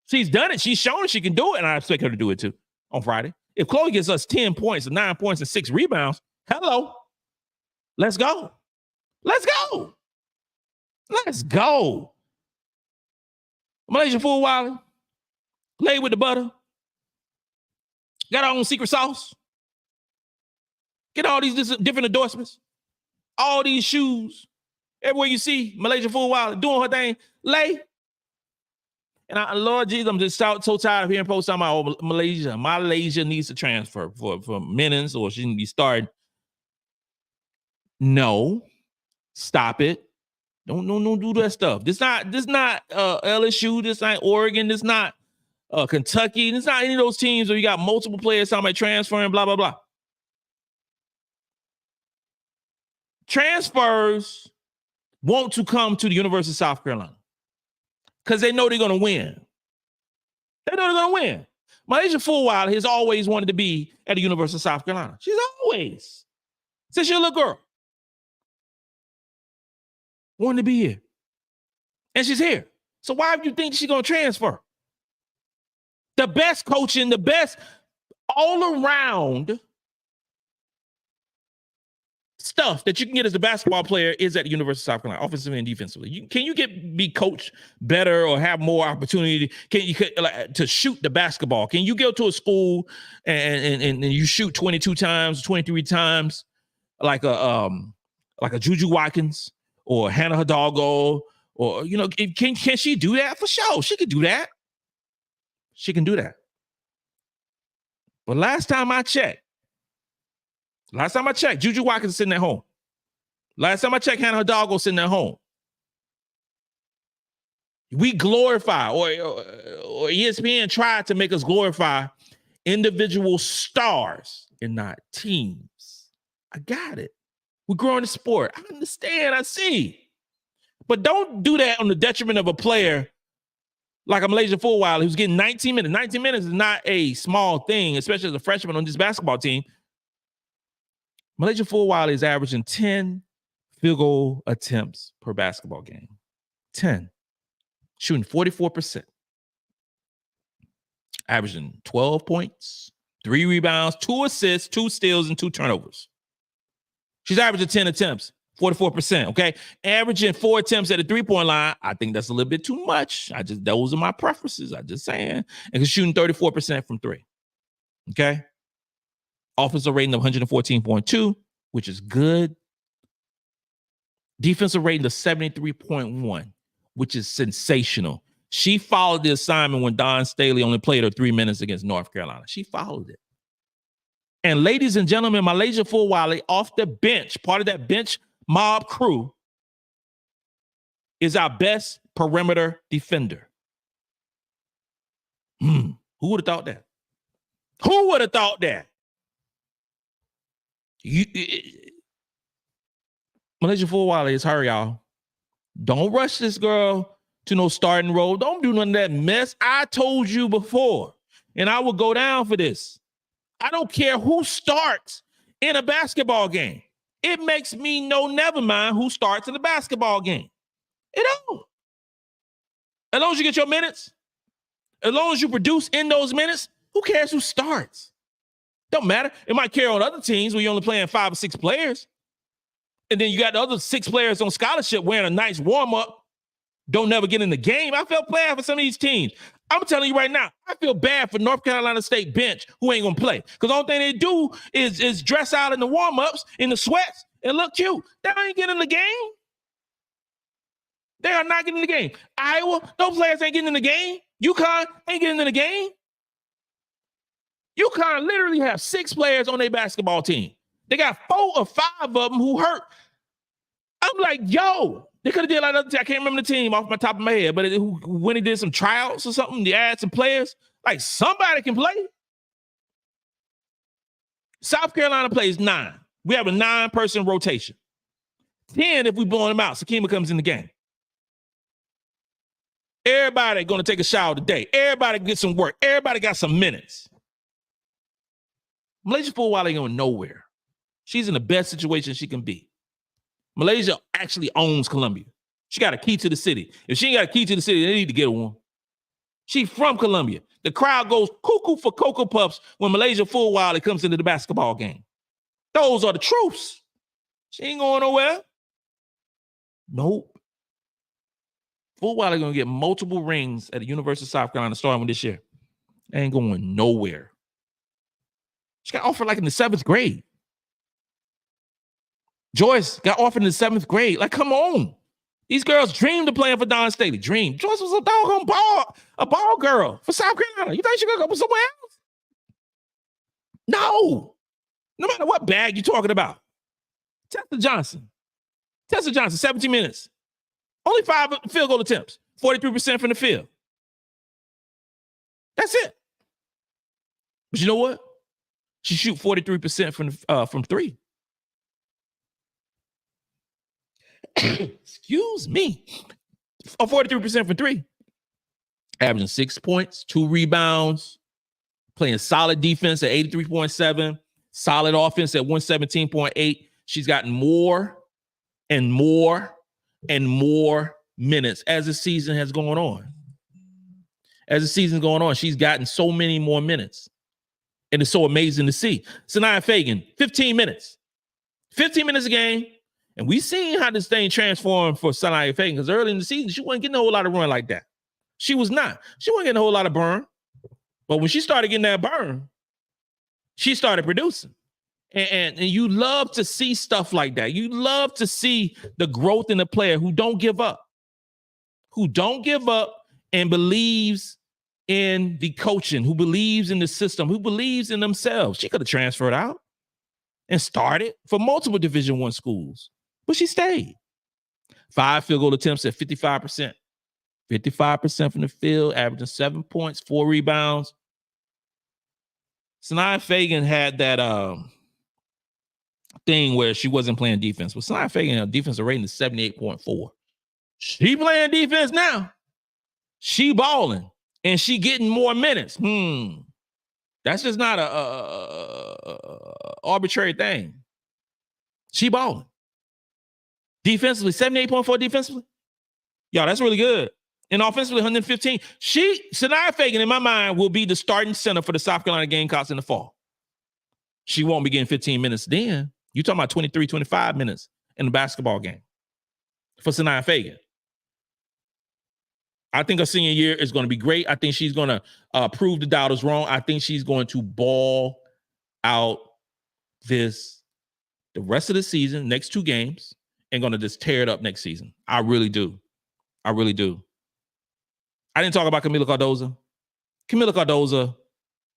She's done it. She's shown she can do it, and I expect her to do it too on Friday. If Chloe gets us 10 points, 9 points, and 6 rebounds, hello. Let's go. Let's go. Let's go. MiLaysia Fulwiley, laid with the butter. Got our own secret sauce. Get all these different endorsements. All these shoes. Everywhere you see MiLaysia Fulwiley doing her thing. Lay. And Lord Jesus, I'm just so tired of hearing posts talking about MiLaysia needs to transfer for minutes, or she needs to be starting. No. Stop it. Don't do that stuff. This not LSU. This not Oregon. This not Kentucky. It's not any of those teams where you got multiple players talking about transferring, blah, blah, blah. Transfers want to come to the University of South Carolina because they know they're going to win. They know they're going to win. MiLaysia Fulwiley has always wanted to be at the University of South Carolina. She's always, since she's a little girl, wanted to be here. And she's here. So why do you think she's going to transfer? The best coaching, the best all around stuff that you can get as a basketball player is at the University of South Carolina, offensively and defensively. Can you be coached better or have more opportunity? Can you to shoot the basketball? Can you go to a school and you shoot 22 times, 23 times, like a Juju Watkins or Hannah Hidalgo, or can she do that? For sure, she could do that. She can do that. But last time I checked, Juju Watkins is sitting at home. Last time I checked, Hannah Hidalgo sitting at home. We glorify, or ESPN tried to make us glorify individual stars and not teams. I got it. We're growing the sport. I understand. I see. But don't do that on the detriment of a player like MiLaysia Fulwiley, who's getting 19 minutes. 19 minutes is not a small thing, especially as a freshman on this basketball team. MiLaysia Fulwiley is averaging 10 field goal attempts per basketball game. 10. Shooting 44%. Averaging 12 points, 3 rebounds, 2 assists, 2 steals, and 2 turnovers. She's averaging 10 attempts, 44%, okay? Averaging 4 attempts at the three-point line, I think that's a little bit too much. Those are my preferences. I'm just saying. And she's shooting 34% from 3, okay? Offensive rating of 114.2, which is good. Defensive rating of 73.1, which is sensational. She followed the assignment when Dawn Staley only played her 3 minutes against North Carolina. She followed it. And ladies and gentlemen, MiLaysia Fulwiley off the bench, part of that bench mob crew, is our best perimeter defender. Who would have thought that? Who would have thought that? MiLaysia Fulwiley is her, y'all. Don't rush this girl to no starting role. Don't do none of that mess. I told you before, and I will go down for this. I don't care who starts in a basketball game. It makes me know never mind who starts in a basketball game. It don't. As long as you get your minutes, as long as you produce in those minutes, who cares who starts? Don't matter. It might carry on other teams where you're only playing 5 or 6 players. And then you got the other 6 players on scholarship wearing a nice warm-up, don't never get in the game. I feel bad for some of these teams. I'm telling you right now, I feel bad for North Carolina State bench who ain't going to play. Because the only thing they do is dress out in the warm-ups, in the sweats, and look cute. They ain't getting in the game. They are not getting in the game. Iowa, those players ain't getting in the game. UConn ain't getting in the game. UConn literally have 6 players on their basketball team. They got 4 or 5 of them who hurt. I'm like, yo, they could have did like another team. I can't remember the team off my top of my head, but when he did some tryouts or something, they add some players. Like, somebody can play. South Carolina plays 9. We have a 9-person rotation. 10 if we blowing them out. Sakima comes in the game. Everybody going to take a shower today. Everybody get some work. Everybody got some minutes. MiLaysia Fulwiley ain't going nowhere. She's in the best situation she can be. MiLaysia actually owns Columbia. She got a key to the city. If she ain't got a key to the city, they need to get her one. She from Columbia. The crowd goes cuckoo for Cocoa Puffs when MiLaysia Fulwiley comes into the basketball game. Those are the truths. She ain't going nowhere. Nope. Fulwiley going to get multiple rings at the University of South Carolina starting with this year. Ain't going nowhere. She got offered like in the 7th grade. Joyce got offered in the 7th grade. Like, come on. These girls dreamed of playing for Dawn Staley. Dream. Joyce was a doggone ball girl for South Carolina. You think she gonna go somewhere else? No. No matter what bag you're talking about. Tessa Johnson, 17 minutes. Only 5 field goal attempts. 43% from the field. That's it. But you know what? She shoot 43% from three. Excuse me. 43% from three. Averaging 6 points, 2 rebounds, playing solid defense at 83.7, solid offense at 117.8. She's gotten more and more and more minutes as the season has gone on. As the season's going on, she's gotten so many more minutes. And it's so amazing to see. Sania Feagin, 15 minutes. 15 minutes a game. And we seen how this thing transformed for Sania Feagin, because early in the season, she wasn't getting a whole lot of run like that. She was not. She wasn't getting a whole lot of burn. But when she started getting that burn, she started producing. And you love to see stuff like that. You love to see the growth in a player who don't give up. Who don't give up and believes in the coaching, who believes in the system, who believes in themselves. She could have transferred out and started for multiple Division I schools, but she stayed. 5 field goal attempts at 55%. 55% from the field, averaging 7 points, 4 rebounds. Sania Feagin had that thing where she wasn't playing defense. But Sania Feagin, her defensive rating is 78.4. She playing defense now. She balling. And she getting more minutes. That's just not a arbitrary thing. She balling. Defensively, 78.4 defensively. Y'all, that's really good. And offensively, 115. Sania Feagin, in my mind, will be the starting center for the South Carolina Gamecocks in the fall. She won't be getting 15 minutes then. You're talking about 23, 25 minutes in the basketball game for Sania Feagin. I think her senior year is going to be great. I think she's going to prove the doubters wrong. I think she's going to ball out the rest of the season, next 2 games, and going to just tear it up next season. I really do. I really do. I didn't talk about Kamilla Cardoso. Kamilla Cardoso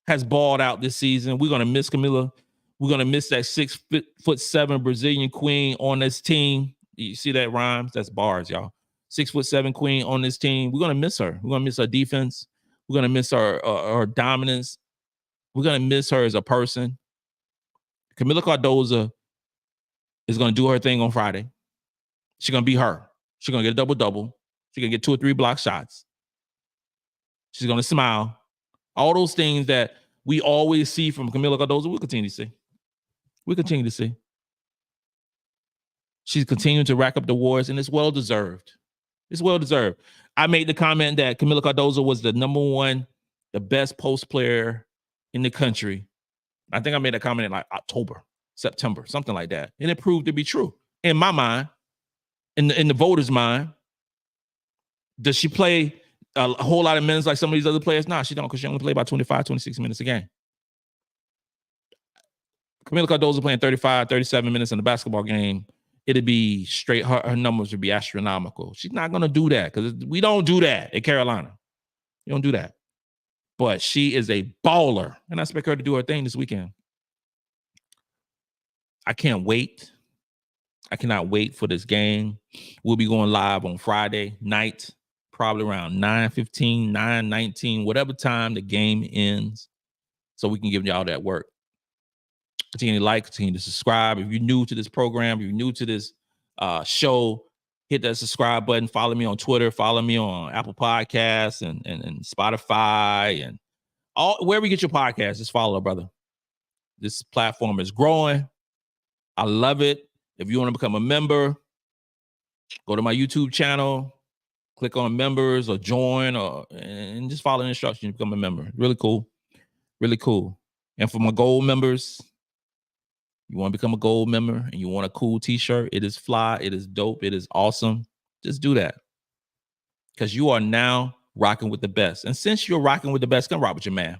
has balled out this season. We're going to miss Kamilla. We're going to miss that 6'7" Brazilian queen on this team. You see that rhymes? That's bars, y'all. 6'7" queen on this team. We're going to miss her. We're going to miss her defense. We're going to miss her dominance. We're going to miss her as a person. Kamilla Cardoso is going to do her thing on Friday. She's going to be her. She's going to get a double-double. She's going to get 2 or 3 block shots. She's going to smile. All those things that we always see from Kamilla Cardoso, we'll continue to see. We'll continue to see. She's continuing to rack up the awards, and it's well-deserved. It's well-deserved. I made the comment that Kamilla Cardoso was the number 1, the best post player in the country. I think I made a comment in like October, September, something like that. And it proved to be true. In my mind, in the voters' mind, does she play a whole lot of minutes like some of these other players? Nah, she don't, because she only play about 25, 26 minutes a game. Kamilla Cardoso playing 35, 37 minutes in the basketball game, it'd be straight, her numbers would be astronomical. She's not going to do that, because we don't do that at Carolina. You don't do that. But she is a baller, and I expect her to do her thing this weekend. I can't wait. I cannot wait for this game. We'll be going live on Friday night, probably around 9:15, 9:19, whatever time the game ends, so we can give y'all that work. Continue to like, continue to subscribe. If you're new to this program, if you're new to this show, hit that subscribe button. Follow me on Twitter. Follow me on Apple Podcasts and Spotify and wherever you get your podcasts. Just follow, brother. This platform is growing. I love it. If you want to become a member, go to my YouTube channel, click on members or join, and just follow the instructions to become a member. Really cool. Really cool. And for my gold members, you want to become a gold member and you want a cool t-shirt, it is fly, it is dope, it is awesome. Just do that. Because you are now rocking with the best. And since you're rocking with the best, come rock with your man,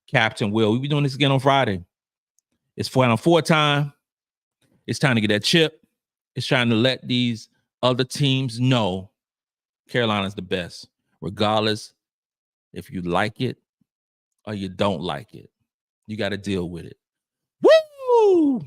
Captain Will. We'll be doing this again on Friday. It's 4-on-4 time. It's time to get that chip. It's trying to let these other teams know Carolina's the best, regardless if you like it or you don't like it. You got to deal with it. Woo!